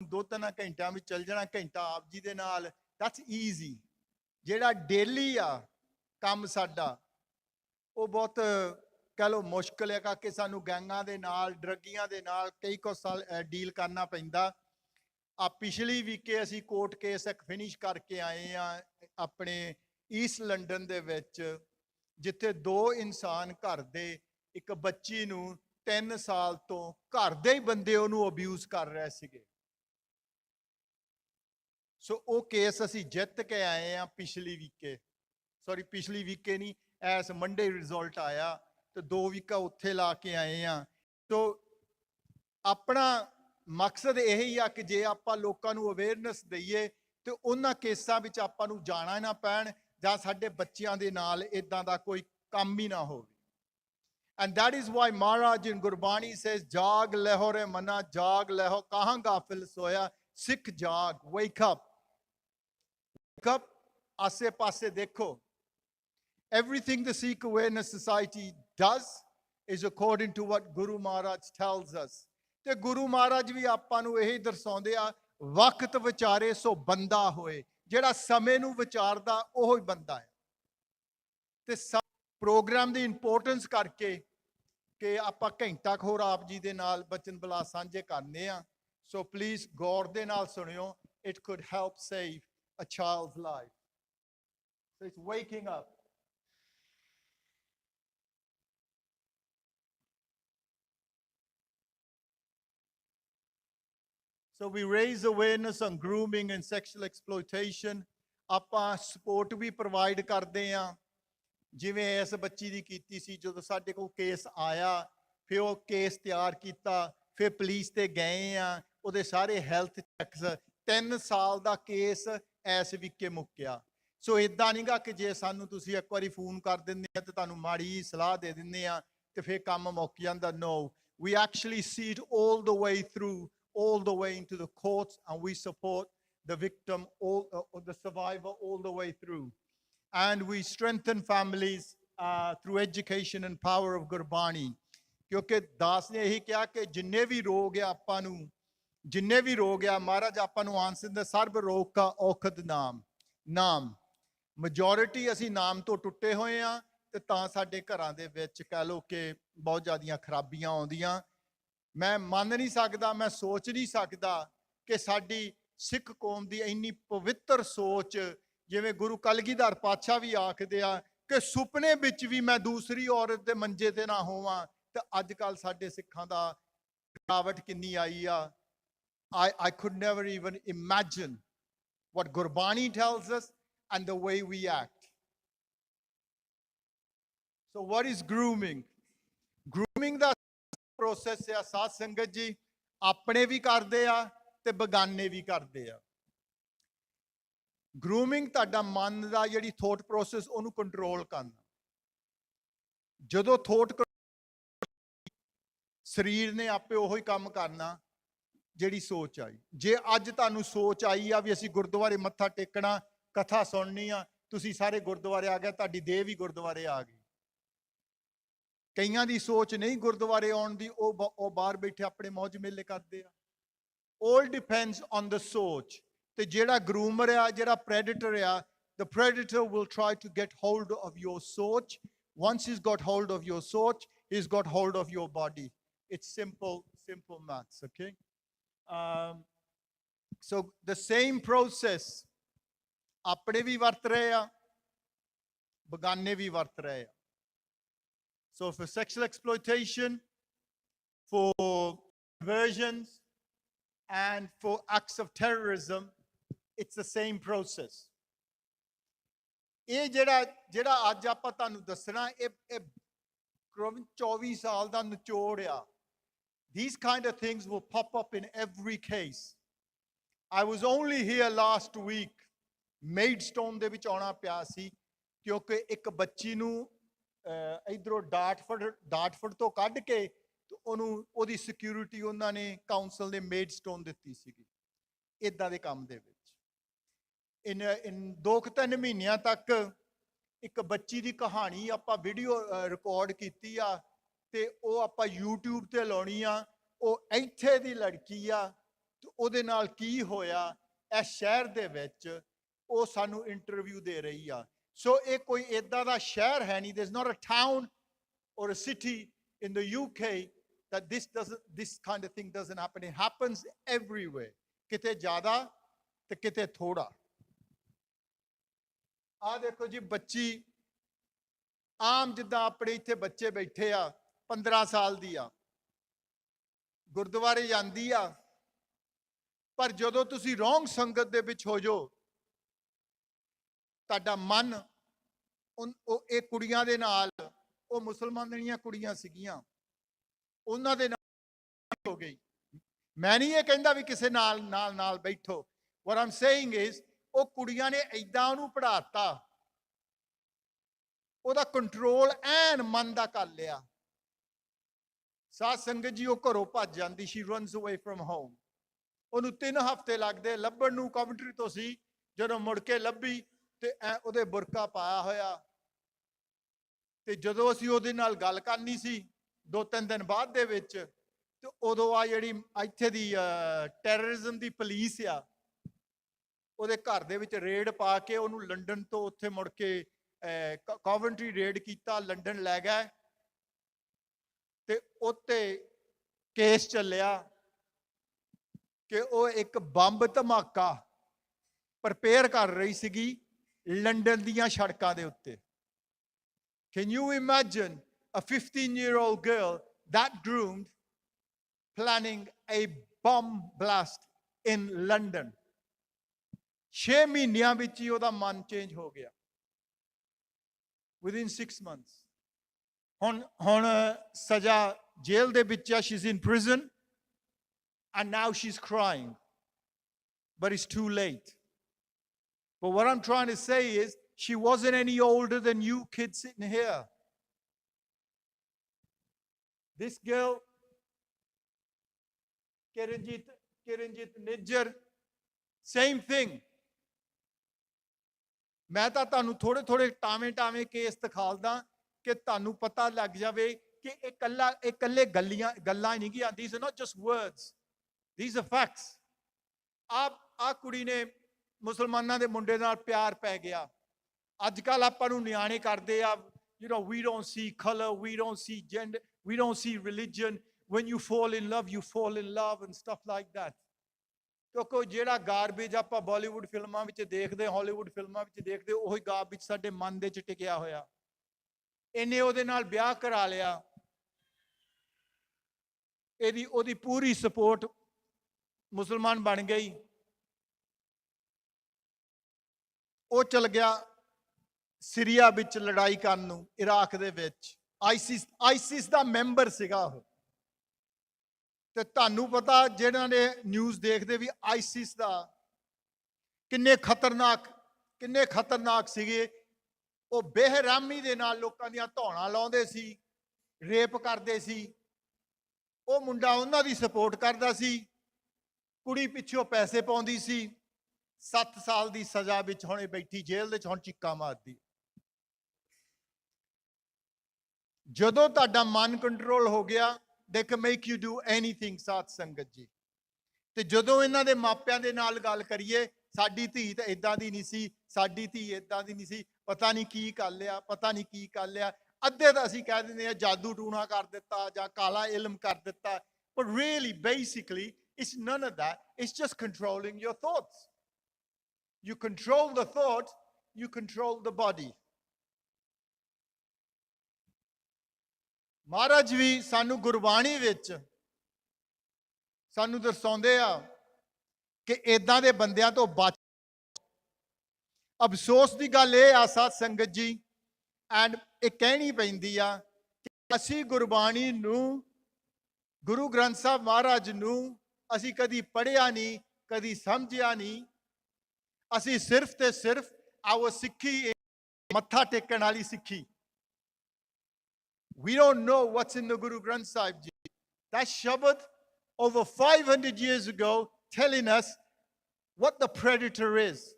2-3 ਘੰਟਿਆਂ ਵਿੱਚ ਚੱਲ ਜਾਣਾ, ਘੰਟਾ ਆਪ ਜੀ ਦੇ ਨਾਲ, that's easy। ਜਿਹੜਾ ਡੇਲੀ ਆ ਕੰਮ ਸਾਡਾ ਉਹ ਬਹੁਤ कह लो मुश्किल है कि सानू गैंगां दे नाल ड्रगियां दे नाल कई कुछ साल डील करना पैंदा। पिछली वीके असी कोर्ट केस एक फिनिश करके आए हैं अपने ईस्ट लंडन दे विच, जिथे 2 इंसान घर दे एक बच्ची नू 3 साल तो घर दे ही बंदे उहनू अब्यूज कर रहे सीगे। सो वो केस असी जित के आए हैं पिछली वीके, सॉरी पिछली वीके नहीं, एस मंडे रिजल्ट आया तो 2 वीका उत्थे ला के आए हैं। तो अपना मकसद यही आ कि जे आपां लोकां नू अवेयरनेस दईए तो उन्हां केसां विच आपां नू जाना ना पैण जां साडे बच्चियां दे नाल इदां दा कोई काम ही ना होवे। And that is why Maharaj in Gurbani says, जाग लहो रे मना जाग लहो, कहाँ गाफिल सोया, सिख जाग, wake up, wake up, आसे पासे देखो। Everything the Sikh Awareness Society does is according to what Guru Maharaj tells us। ਤੇ ਗੁਰੂ ਮਹਾਰਾਜ ਵੀ ਆਪਾਂ ਨੂੰ ਇਹੀ ਦਰਸਾਉਂਦੇ ਆ, ਵਕਤ ਵਿਚਾਰੇ ਸੋ ਬੰਦਾ ਹੋਏ। ਜਿਹੜਾ ਸਮੇਂ ਨੂੰ ਵਿਚਾਰਦਾ ਉਹ ਹੀ ਬੰਦਾ ਹੈ। ਤੇ ਪ੍ਰੋਗਰਾਮ ਦੀ ਇੰਪੋਰਟੈਂਸ ਕਰਕੇ ਕਿ ਆਪਾਂ ਘੰਟਾ ਖੋਰ ਆਪ ਜੀ ਦੇ ਨਾਲ ਬਚਨ ਬਲਾ ਸਾਂਝੇ ਕਰਨੇ ਆ। ਸੋ ਪਲੀਜ਼ ਗੌਰ ਦੇ ਨਾਲ ਸੁਣਿਓ, it could help save a child's life. So it's waking up। So we raise awareness on grooming and sexual exploitation। ਆਪਾਂ support ਵੀ provide ਕਰਦੇ ਹਾਂ, ਜਿਵੇਂ ਇਸ ਬੱਚੀ ਦੀ ਕੀਤੀ ਸੀ। ਜਦੋਂ ਸਾਡੇ ਕੋਲ ਕੇਸ ਆਇਆ ਫਿਰ ਉਹ ਕੇਸ ਤਿਆਰ ਕੀਤਾ, ਫਿਰ ਪੁਲਿਸ ਤੇ ਗਏ ਆ, ਉਹਦੇ ਸਾਰੇ ਹੈਲਥ ਚੈੱਕਸ, 3 ਸਾਲ ਦਾ ਕੇਸ ਐਸ ਵਿਕੇ ਮੁੱਕਿਆ। ਸੋ ਇਦਾਂ ਨਹੀਂਗਾ ਕਿ ਜੇ ਸਾਨੂੰ ਤੁਸੀਂ ਇੱਕ ਵਾਰੀ ਫੋਨ ਕਰ ਦਿੰਦੇ ਆ ਤੇ ਤੁਹਾਨੂੰ ਮਾੜੀ ਸਲਾਹ ਦੇ ਦਿੰਦੇ ਆ ਤੇ ਫਿਰ ਕੰਮ ਮੁੱਕ ਜਾਂਦਾ। No, we actually see it all the way through, all the way into the courts, and we support the victim, or the survivor, all the way through। And we strengthen families through education and power of Gurbani। क्योंकि दास ने यही कहा कि जिन्ने भी रोग है आपां नू, जिन्ने भी रोग है महाराज आपां नू आंसर दे, सर्ब रोग का औखद नाम, नाम। majority ਅਸੀਂ ਨਾਮ ਤੋਂ ਟੁੱਟੇ ਹੋਏ ਆ ਤੇ ਤਾਂ ਸਾਡੇ ਘਰਾਂ ਦੇ ਵਿੱਚ ਕਹਿ ਲੋ ਕਿ ਬਹੁਤ ਜ਼ਿਆਦੀਆਂ ਖਰਾਬੀਆਂ ਆਉਂਦੀਆਂ। ਮੈਂ ਮੰਨ ਨਹੀਂ ਸਕਦਾ, ਮੈਂ ਸੋਚ ਨਹੀਂ ਸਕਦਾ ਕਿ ਸਾਡੀ ਸਿੱਖ ਕੌਮ ਦੀ ਇੰਨੀ ਪਵਿੱਤਰ ਸੋਚ, ਜਿਵੇਂ ਗੁਰੂ ਕਲਗੀਧਰ ਪਾਤਸ਼ਾਹ ਵੀ ਆਖਦੇ ਆ ਕਿ ਸੁਪਨੇ ਵਿੱਚ ਵੀ ਮੈਂ ਦੂਸਰੀ ਔਰਤ ਦੇ ਮੰਜੇ ਤੇ ਨਾ ਹੋਵਾਂ। ਤੇ ਅੱਜ ਕੱਲ ਸਾਡੇ ਸਿੱਖਾਂ ਦਾ ਗਿਰਾਵਟ ਕਿੰਨੀ ਆਈ ਆ। I could never even imagine what Gurbani tells us and the way we act। So what is grooming? Grooming the process ਆ ਸਾਧ ਸੰਗਤ ਜੀ, ਆਪਣੇ ਵੀ ਕਰਦੇ ਆ ਤੇ ਬਗਾਨੇ ਵੀ ਕਰਦੇ ਆ। ਗਰੂਮਿੰਗ ਤੁਹਾਡਾ ਮਨ ਦਾ ਜਿਹੜੀ ਥੋਟ ਪ੍ਰੋਸੈਸ ਉਹਨੂੰ ਕੰਟਰੋਲ ਕਰਨਾ। ਜਦੋਂ ਥੋਟ ਸਰੀਰ ਨੇ ਆਪੇ ਉਹੀ ਕੰਮ ਕਰਨਾ ਜਿਹੜੀ ਸੋਚ ਆਈ। ਜੇ ਅੱਜ ਤੁਹਾਨੂੰ ਸੋਚ ਆਈ ਆ ਵੀ ਅਸੀਂ ਗੁਰਦੁਆਰੇ ਮੱਥਾ ਟੇਕਣਾ, ਕਥਾ ਸੁਣਨੀ ਆ, ਤੁਸੀਂ ਸਾਰੇ ਗੁਰਦੁਆਰੇ ਆ ਗਏ, ਤੁਹਾਡੀ ਦੇਹ ਵੀ ਗੁਰਦੁਆਰੇ ਆ ਗਈ। ਕਈਆਂ ਦੀ ਸੋਚ ਨਹੀਂ ਗੁਰਦੁਆਰੇ ਆਉਣ ਦੀ, ਉਹ ਬਾਹਰ ਬੈਠੇ ਆਪਣੇ ਮੌਜ ਮੇਲੇ ਕਰਦੇ ਆ। all depends on the ਸੋਚ। ਤੇ ਜਿਹੜਾ ਗਰੂਮਰ ਆ, ਜਿਹੜਾ ਪ੍ਰੈਡੇਟਰ ਆ, the predator will try to get hold of your ਸੋਚ। once he's got hold of your ਸੋਚ, he's got hold of your body। it's simple maths, okay? So the same process ਆਪਣੇ ਵੀ ਵਰਤ ਰਹੇ ਆ, ਬਗਾਨੇ ਵੀ ਵਰਤ ਰਹੇ ਆ। So for sexual exploitation, for conversions, and for acts of terrorism, it's the same process। ਇਹ ਜਿਹੜਾ ਅੱਜ ਆਪਾਂ ਤੁਹਾਨੂੰ ਦੱਸਣਾ, ਇਹ 24 ਸਾਲ ਦਾ ਨਿਚੋੜ ਆ। These kind of things will pop up in every case। I was only here last week, Maidstone ਦੇ ਵਿੱਚ ਆਉਣਾ ਪਿਆ ਸੀ, ਕਿਉਂਕਿ ਇੱਕ ਬੱਚੀ ਨੂੰ ਇਧਰੋਂ ਡਾਟਫੋਰਡ ਤੋਂ ਕੱਢ ਕੇ ਉਹਦੀ ਸਿਕਿਉਰਿਟੀ ਉਹਨਾਂ ਨੇ ਕਾਉਂਸਲ ਨੇ ਮੇਡਸਟੋਨ ਦਿੱਤੀ ਸੀਗੀ। ਇਦਾਂ ਦੇ ਕੰਮ ਦੇ ਵਿੱਚ ਇਨ 2-3 ਮਹੀਨਿਆਂ ਤੱਕ ਇੱਕ ਬੱਚੀ ਦੀ ਕਹਾਣੀ ਆਪਾਂ ਵੀਡੀਓ ਰਿਕਾਰਡ ਕੀਤੀ ਆ ਤੇ ਉਹ ਆਪਾਂ YouTube ਤੇ ਲਾਉਣੀ ਆ। ਉਹ ਇੱਥੇ ਦੀ ਲੜਕੀ ਆ ਤੇ ਉਹਦੇ ਨਾਲ ਕੀ ਹੋਇਆ ਇਸ ਸ਼ਹਿਰ ਦੇ ਵਿੱਚ ਉਹ ਸਾਨੂੰ ਇੰਟਰਵਿਊ ਦੇ ਰਹੀ ਆ ਸੋ ਇਹ ਕੋਈ ਇਦਾਂ ਦਾ ਸ਼ਹਿਰ ਹੈ ਨਹੀਂ there's not a town or a city in the UK that this kind of thing doesn't happen it happens everywhere ਕਿਤੇ ਜ਼ਿਆਦਾ ਤੇ ਕਿਤੇ ਥੋੜਾ ਆ ਦੇਖੋ ਜੀ ਬੱਚੀ ਆਮ ਜਿੱਦਾਂ ਆਪਣੇ ਇੱਥੇ ਬੱਚੇ ਬੈਠੇ ਆ 15 ਸਾਲ ਦੀ ਆ ਗੁਰਦੁਆਰੇ ਜਾਂਦੀ ਆ ਪਰ ਜਦੋਂ ਤੁਸੀਂ ਰੋਂਗ ਸੰਗਤ ਦੇ ਵਿੱਚ ਹੋ ਜਾਓ ਤੁਹਾਡਾ ਮਨ ਉਹ ਇਹ ਕੁੜੀਆਂ ਦੇ ਨਾਲ ਉਹ ਮੁਸਲਮਾਨ ਦੀਆਂ ਕੁੜੀਆਂ ਸੀਗੀਆਂ ਉਹਨਾਂ ਦੇ ਨਾਲ ਹੋ ਗਈ ਮੈਂ ਨਹੀਂ ਇਹ ਕਹਿੰਦਾ ਵੀ ਕਿਸੇ ਨਾਲ ਬੈਠੋ what I'm saying is ਉਹ ਕੁੜੀਆਂ ਨੇ ਏਦਾਂ ਉਹਨੂੰ ਪੜਾਤਾ ਉਹਦਾ ਕੰਟਰੋਲ ਐਨ ਮਨ ਦਾ ਕਰ ਲਿਆ ਸਾਧ ਸੰਗਤ ਜੀ ਉਹ ਘਰੋਂ ਭੱਜ ਜਾਂਦੀ she runs away from home ਉਹਨੂੰ 3 ਹਫ਼ਤੇ ਲੱਗਦੇ ਲੱਭਣ ਨੂੰ ਕਵੰਟਰੀ ਤੋਂ ਸੀ ਜਦੋਂ ਮੁੜ ਕੇ ਲੱਭੀ ਤੇ ਉਹਦੇ ਬੁਰਕਾ ਪਾਇਆ ਹੋਇਆ ਤੇ ਜਦੋਂ ਅਸੀਂ ਉਹਦੇ ਨਾਲ ਗੱਲ ਕਰਨੀ ਸੀ 2-3 ਦਿਨ ਬਾਅਦ ਦੇ ਵਿੱਚ ਤੇ ਉਦੋਂ ਆ ਜਿਹੜੀ ਇੱਥੇ ਦੀ ਟੈਰਰਿਜ਼ਮ ਦੀ ਪੁਲਿਸ ਆ ਉਹਦੇ ਘਰ ਦੇ ਵਿੱਚ ਰੇਡ ਪਾ ਕੇ ਉਹਨੂੰ ਲੰਡਨ ਤੋਂ ਉੱਥੇ ਮੁੜ ਕੇ ਕੋਵੈਂਟਰੀ ਰੇਡ ਕੀਤਾ ਲੰਡਨ ਲੈ ਗਏ ਤੇ ਉੱਤੇ ਕੇਸ ਚੱਲਿਆ ਕਿ ਉਹ ਇੱਕ ਬੰਬ ਧਮਾਕਾ ਪ੍ਰਪੇਅਰ ਕਰ ਰਹੀ ਸੀਗੀ ਲੰਡਨ ਦੀਆਂ ਸੜਕਾਂ ਦੇ ਉੱਤੇ Can you imagine a 15-year-old girl that groomed planning a bomb blast in London 6 ਮਹੀਨਿਆਂ ਵਿੱਚ ਹੀ ਉਹਦਾ ਮਨ ਚੇਂਜ ਹੋ ਗਿਆ within 6 months ਹੁਣ ਸਜ਼ਾ ਜੇਲ੍ਹ ਦੇ ਵਿੱਚ ਆ she's in prison and now she's crying but it's too late but what I'm trying to say is she wasn't any older than you kids sitting here this girl Kiranjit Nijjar same thing ਮੈਂ ਤਾਂ ਤੁਹਾਨੂੰ ਥੋੜੇ ਟਾਵੇਂ case ਦਿਖਾਲਦਾ ਕਿ ਤੁਹਾਨੂੰ ਪਤਾ ਲੱਗ ਜਾਵੇ ਕਿ ਇਕੱਲੇ ਗੱਲਾਂ ਹੀ ਨਹੀਂ ਕੀ ਆਉਂਦੀ these are not just words these are facts ਆ ਕੁੜੀ ਨੇ ਮੁਸਲਮਾਨਾਂ ਦੇ ਮੁੰਡੇ ਨਾਲ ਪਿਆਰ ਪੈ ਗਿਆ ਅੱਜ ਕੱਲ ਆਪਾਂ ਨੂੰ ਨਿਆਣੇ ਕਰਦੇ ਆ you know we don't see color we don't see gender we don't see religion when you fall in love and stuff like that ਕਿਉਂਕਿ ਜਿਹੜਾ ਗਾਰਬੇਜ ਆਪਾਂ ਬਾਲੀਵੁੱਡ ਫਿਲਮਾਂ ਵਿੱਚ ਦੇਖਦੇ ਹਾਲੀਵੁੱਡ ਫਿਲਮਾਂ ਵਿੱਚ ਦੇਖਦੇ ਉਹੀ ਗਾਰਬੇਜ ਸਾਡੇ ਮਨ ਦੇ ਚ ਟਿਕਿਆ ਹੋਇਆ ਇਹਨੇ ਉਹਦੇ ਨਾਲ ਵਿਆਹ ਕਰਾ ਲਿਆ ਉਹਦੀ ਪੂਰੀ ਸਪੋਰਟ ਮੁਸਲਮਾਨ ਬਣ ਗਈ ਉਹ ਚਲ ਗਿਆ ਸੀਰੀਆ ਵਿੱਚ ਲੜਾਈ ਕਰਨ ਨੂੰ ਇਰਾਕ ਦੇ ਵਿੱਚ ਆਈਸਿਸ ਦਾ ਮੈਂਬਰ ਸੀਗਾ ਉਹ ਤੇ ਤੁਹਾਨੂੰ ਪਤਾ ਜਿਹਨਾਂ ਨੇ ਨਿਊਜ਼ ਦੇਖਦੇ ਵੀ ਆਈਸਿਸ ਦਾ ਕਿੰਨੇ ਖਤਰਨਾਕ ਸੀਗੇ ਉਹ ਬੇਰਹਿਮੀ ਦੇ ਨਾਲ ਲੋਕਾਂ ਦੀਆਂ ਧੌਣਾਂ ਲਾਉਂਦੇ ਸੀ ਰੇਪ ਕਰਦੇ ਸੀ ਉਹ ਮੁੰਡਾ ਉਹਨਾਂ ਦੀ ਸਪੋਰਟ ਕਰਦਾ ਸੀ ਕੁੜੀ ਪਿੱਛੋਂ ਪੈਸੇ ਪਾਉਂਦੀ ਸੀ 7 ਸਾਲ ਦੀ ਸਜ਼ਾ ਵਿੱਚ ਹੁਣੇ ਬੈਠੀ ਜੇਲ੍ਹ ਦੇ ਵਿੱਚ ਹੁਣ ਚੀਕਾਂ ਮਾਰਦੀ ਜਦੋਂ ਤੁਹਾਡਾ ਮਨ ਕੰਟਰੋਲ ਹੋ ਗਿਆ they can make you do anything ਸਾਧ ਸੰਗਤ ਜੀ ਤੇ ਜਦੋਂ ਇਹਨਾਂ ਦੇ ਮਾਪਿਆਂ ਦੇ ਨਾਲ ਗੱਲ ਕਰੀਏ ਸਾਡੀ ਧੀ ਤਾਂ ਇਦਾਂ ਦੀ ਨਹੀਂ ਸੀ ਸਾਡੀ ਧੀ ਇਦਾਂ ਦੀ ਨਹੀਂ ਸੀ ਪਤਾ ਨਹੀਂ ਕੀ ਕਰ ਲਿਆ ਅੱਧੇ ਤਾਂ ਅਸੀਂ ਕਹਿ ਦਿੰਦੇ ਆ ਜਾਦੂ ਟੂਣਾ ਕਰ ਦਿੱਤਾ ਜਾਂ ਕਾਲਾ ਇਲਮ ਕਰ ਦਿੱਤਾ but really basically it's none of that it's just controlling your thoughts you control the thought you control the body ਮਹਾਰਾਜ ਵੀ ਸਾਨੂੰ ਗੁਰਬਾਣੀ ਵਿੱਚ ਸਾਨੂੰ ਦਰਸਾਉਂਦੇ ਆ ਕਿ ਇਦਾਂ ਦੇ ਬੰਦਿਆਂ ਤੋਂ ਬਚ ਅਫਸੋਸ ਦੀ ਗੱਲ ਇਹ ਆ ਸਾਧ ਸੰਗਤ ਜੀ ਐਂਡ ਇਹ ਕਹਿਣੀ ਪੈਂਦੀ ਆ ਕਿ ਅਸੀਂ ਗੁਰਬਾਣੀ ਨੂੰ ਗੁਰੂ ਗ੍ਰੰਥ ਸਾਹਿਬ ਮਹਾਰਾਜ ਨੂੰ ਅਸੀਂ ਕਦੀ ਪੜ੍ਹਿਆ ਨਹੀਂ ਕਦੀ ਸਮਝਿਆ ਨਹੀਂ ਅਸੀਂ ਸਿਰਫ ਤੇ ਸਿਰਫ ਆਵੋ ਸਿੱਖੀ ਮੱਥਾ ਟੇਕਣ ਵਾਲੀ ਸਿੱਖੀ We don't know what's in the Guru Granth Sahib Ji. That Shabad over 500 years ago telling us what the predator is.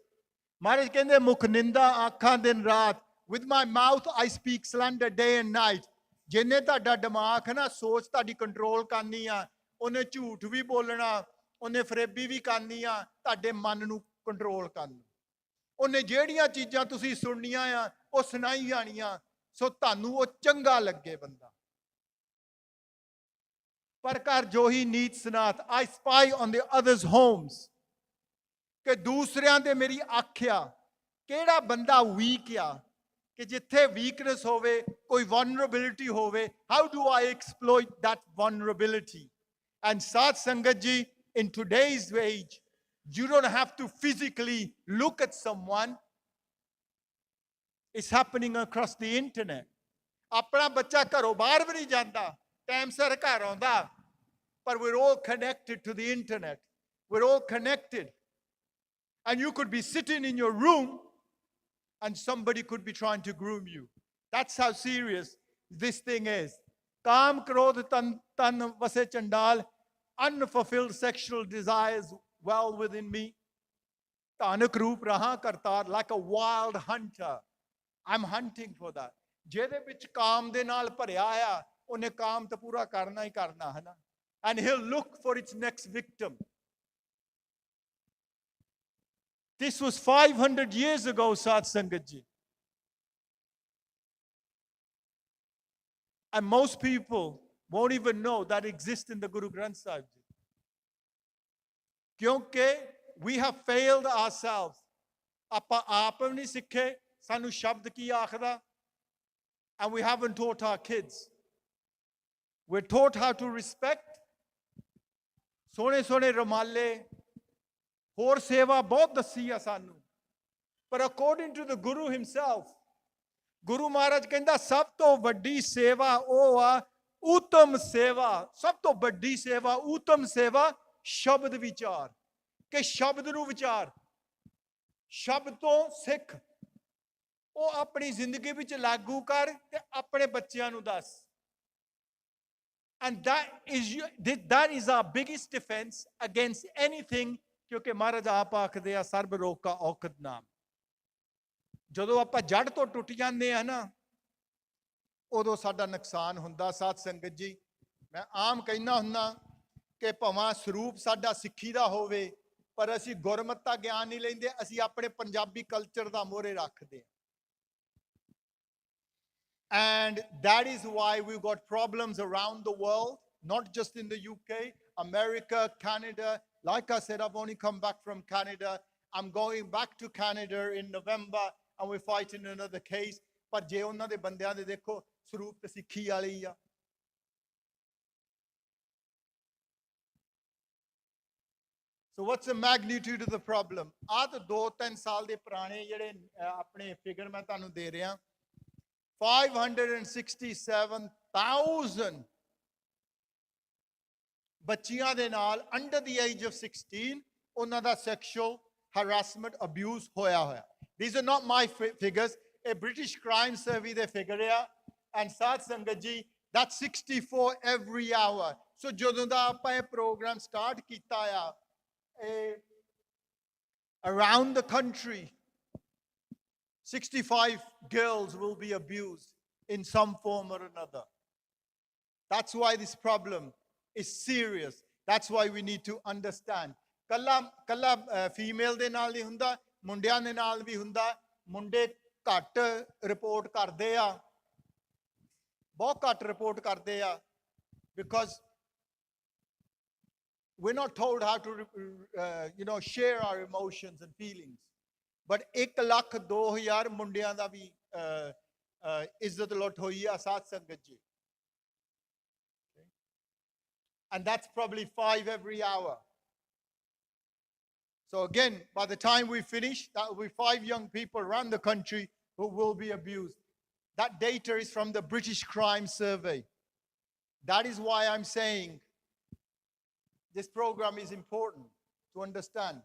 Maharaj kende mukh ninda aankhan din raat with my mouth I speak slander day and night. ਜਿੰਨੇ ਤੁਹਾਡਾ ਦਿਮਾਗ ਹੈ ਨਾ ਸੋਚ ਤੁਹਾਡੀ control ਕਰਨੀ ਆ ਉਹਨੇ ਝੂਠ ਵੀ ਬੋਲਣਾ ਉਹਨੇ ਫਰੇਬੀ ਵੀ ਕਰਨੀ ਆ ਤੁਹਾਡੇ ਮਨ ਨੂੰ ਕੰਟਰੋਲ ਕਰਨ। ਉਹਨੇ ਜਿਹੜੀਆਂ ਚੀਜ਼ਾਂ ਤੁਸੀਂ ਸੁਣਨੀਆਂ ਆ ਉਹ ਸੁਣਾਈ ਜਾਣੀਆਂ, ਸੋ ਤੁਹਾਨੂੰ ਉਹ ਚੰਗਾ ਲੱਗੇ ਬੰਦਾ। ਪਰ ਕਰ ਜੋ ਹੀ ਨੀਤ ਸਨਾਤ, I spy on the others' homes, ਕਿ ਦੂਸਰਿਆਂ ਦੇ ਮੇਰੀ ਆਖਿਆ ਕਿਹੜਾ ਬੰਦਾ ਵੀਕ ਆ, ਕਿ ਜਿੱਥੇ ਵੀਕਨੈਸ ਹੋਵੇ, ਕੋਈ vulnerability ਹੋਵੇ, how do I exploit that vulnerability? And ਸਾਧ ਸੰਗਤ ਜੀ, in today's age, you don't have to physically look at someone. It's happening across the internet. ਆਪਣਾ ਬੱਚਾ ਘਰੋਂ ਬਾਹਰ ਵੀ ਨਹੀਂ ਜਾਂਦਾ, ਟਾਈਮ ਸਿਰ ਘਰ ਆਉਂਦਾ, ਪਰ we're all connected to the internet. We're all connected. And you could be sitting in your room and somebody could be trying to groom you. That's how serious this thing is. Kaam krodh tan vase chandal, unfulfilled sexual desires well within me. Tanak roop raha kartar, like a wild hunter. I'm hunting for that. ਜਿਹਦੇ ਵਿੱਚ ਕਾਮ ਦੇ ਨਾਲ ਭਰਿਆ ਆ, ਉਹਨੇ ਕਾਮ ਤਾਂ ਪੂਰਾ ਕਰਨਾ ਹੀ ਕਰਨਾ ਹੈ ਨਾ। And he'll look for its next victim. This was 500 years ago, Sat Sangat ji. And most people won't even know that exists in the Guru Granth Sahib ji. Kyunki we have failed ourselves. Apa aap nahi sikhe, sanu shabd ki aakhda. And we haven't taught our kids. We're taught how to respect. Sone sone ramale, ਹੋਰ ਸੇਵਾ ਬਹੁਤ ਦੱਸੀ ਆ ਸਾਨੂੰ, ਪਰ according to the Guru himself, Guru Maharaj ਕਹਿੰਦਾ ਸਭ ਤੋਂ ਵੱਡੀ ਸੇਵਾ ਉਹ ਆ ਉਤਮ ਸੇਵਾ। ਸਭ ਤੋਂ ਵੱਡੀ ਸੇਵਾ, ਉਤਮ ਸੇਵਾ ਸ਼ਬਦ ਵਿਚਾਰ, ਕਿ ਸ਼ਬਦ ਨੂੰ ਵਿਚਾਰ, ਸ਼ਬਦ ਤੋਂ ਸਿੱਖ, ਉਹ ਆਪਣੀ ਜ਼ਿੰਦਗੀ ਵਿੱਚ ਲਾਗੂ ਕਰ ਤੇ ਆਪਣੇ ਬੱਚਿਆਂ ਨੂੰ ਦੱਸ। And that is our biggest defense against anything, ਕਿਉਂਕਿ ਮਹਾਰਾਜ ਆਪ ਆਖਦੇ ਆ ਸਰਬ ਰੋਗ ਕਾ ਔਖਦ ਨਾਮ। ਜਦੋਂ ਆਪਾਂ ਜੜ ਤੋਂ ਟੁੱਟ ਜਾਂਦੇ ਆ ਨਾ, ਉਦੋਂ ਸਾਡਾ ਨੁਕਸਾਨ ਹੁੰਦਾ। ਸਾਧ ਸੰਗਤ ਜੀ, ਮੈਂ ਆਮ ਕਹਿਣਾ ਹੁੰਦਾ ਕਿ ਭਾਵੇਂ ਸਰੂਪ ਸਾਡਾ ਸਿੱਖੀ ਦਾ ਹੋਵੇ, ਪਰ ਅਸੀਂ ਗੁਰਮਤਿ ਦਾ ਗਿਆਨ ਨਹੀਂ ਲੈਂਦੇ, ਅਸੀਂ ਆਪਣੇ ਪੰਜਾਬੀ ਕਲਚਰ ਦਾ ਮੋਹਰੇ ਰੱਖਦੇ। And that is why we've got problems around the world, not just in the UK, America, Canada. Like I said, I've only come back from Canada. I'm going back to Canada in November, and we're fighting another case. ਪਰ ਜੇ ਉਹਨਾਂ ਦੇ ਬੰਦਿਆਂ ਦੇ ਦੇਖੋ ਸਰੂਪ ਤੇ ਸਿੱਖੀ ਵਾਲੀ ਆ। So what's the magnitude of the problem? ਆਹ ਤਾਂ 2-3 ਸਾਲ ਦੇ ਪੁਰਾਣੇ ਜਿਹੜੇ ਆਪਣੇ ਫਿਗਰ ਮੈਂ ਤੁਹਾਨੂੰ ਦੇ ਰਿਹਾ। 567,000 ਬੱਚੀਆਂ ਦੇ ਨਾਲ ਅੰਡਰ ਦੀ ਏਜ ਆਫ 16 ਉਹਨਾਂ ਦਾ ਸੈਕਸ਼ੂਅਲ ਹਰਾਸਮੈਂਟ ਅਬਿਊਜ਼ ਹੋਇਆ ਹੋਇਆ। These are not my figures. A British crime survey ਦੇ ਫਿਗਰ ਆ। And ਸਾਧ ਸੰਗਤ ਜੀ, that's 64 every hour. So ਜਦੋਂ ਦਾ ਆਪਾਂ ਇਹ ਪ੍ਰੋਗਰਾਮ ਸਟਾਰਟ ਕੀਤਾ ਆ, around the country 65 girls will be abused in some form or another. That's why this problem is serious. That's why we need to understand. ਕੱਲਾ female ਦੇ ਨਾਲ ਨਹੀਂ ਹੁੰਦਾ, ਮੁੰਡਿਆਂ ਦੇ ਨਾਲ ਵੀ ਹੁੰਦਾ। ਮੁੰਡੇ ਘੱਟ ਰਿਪੋਰਟ ਕਰਦੇ ਆ, ਬਹੁਤ ਘੱਟ ਰਿਪੋਰਟ ਕਰਦੇ ਆ, because we're not told how to share our emotions and feelings. But 1,02,000 ਮੁੰਡਿਆਂ ਦਾ ਵੀ ਇੱਜ਼ਤ ਲੁੱਟ ਹੋਈ ਆ ਸਾਧ ਸੰਗਤ ਜੀ। And that's probably 5 every hour. So again, by the time we finish, that will be 5 young people around the country who will be abused. That data is from the British Crime Survey. That is why I'm saying this program is important to understand.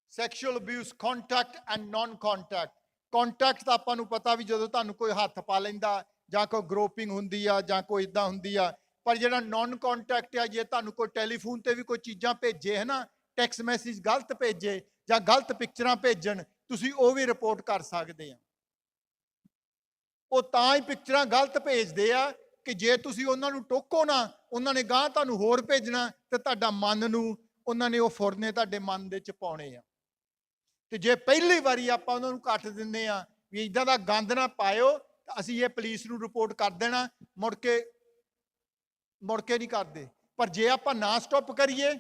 Sexual abuse, contact and non-contact. Contact ਤਾਂ ਆਪਾਂ ਨੂੰ ਪਤਾ ਵੀ ਜਦੋਂ ਤੁਹਾਨੂੰ ਕੋਈ ਹੱਥ ਪਾ ਲੈਂਦਾ ਜਾਂ ਕੋਈ ਗਰੋਪਿੰਗ ਹੁੰਦੀ ਆ ਜਾਂ ਕੋਈ ਇਦਾਂ ਹੁੰਦੀ ਆ। ਪਰ ਜਿਹੜਾ ਨੌਨ ਕੰਟੈਕਟ ਆ, ਜੇ ਤੁਹਾਨੂੰ ਕੋਈ ਟੈਲੀਫੋਨ ਤੇ ਵੀ ਕੋਈ ਚੀਜ਼ਾਂ ਭੇਜੇ ਹੈ ਨਾ, ਟੈਕਸਟ ਮੈਸੇਜ ਗਲਤ ਭੇਜੇ ਜਾਂ ਗਲਤ ਪਿਕਚਰਾਂ ਭੇਜਣ, ਤੁਸੀਂ ਉਹ ਵੀ ਰਿਪੋਰਟ ਕਰ ਸਕਦੇ ਆ। ਉਹ ਤਾਂ ਹੀ ਪਿਕਚਰਾਂ ਗਲਤ ਭੇਜਦੇ ਆ ਕਿ ਜੇ ਤੁਸੀਂ ਉਹਨਾਂ ਨੂੰ ਟੋਕੋ ਨਾ, ਉਹਨਾਂ ਨੇ ਗਾਂਹ ਤੁਹਾਨੂੰ ਹੋਰ ਭੇਜਣਾ ਤੇ ਤੁਹਾਡਾ ਮਨ ਨੂੰ ਉਹਨਾਂ ਨੇ ਉਹ ਫੁਰਨੇ ਤੁਹਾਡੇ ਮਨ ਦੇ ਚ ਪਾਉਣੇ ਆ। ਤੇ ਜੇ ਪਹਿਲੀ ਵਾਰੀ ਆਪਾਂ ਉਹਨਾਂ ਨੂੰ ਕੱਟ ਦਿੰਦੇ ਆ ਵੀ ਇਦਾਂ ਦਾ ਗੰਦ ਨਾ ਪਾਇਓ, ਤਾਂ ਅਸੀਂ ਇਹ ਪੁਲਿਸ ਨੂੰ ਰਿਪੋਰਟ ਕਰ ਦੇਣਾ, ਮੁੜ ਕੇ ਨਹੀਂ ਕਰਦੇ। ਪਰ ਜੇ ਆਪਾਂ ਨਾ ਸਟਾਪ ਕਰੀਏ,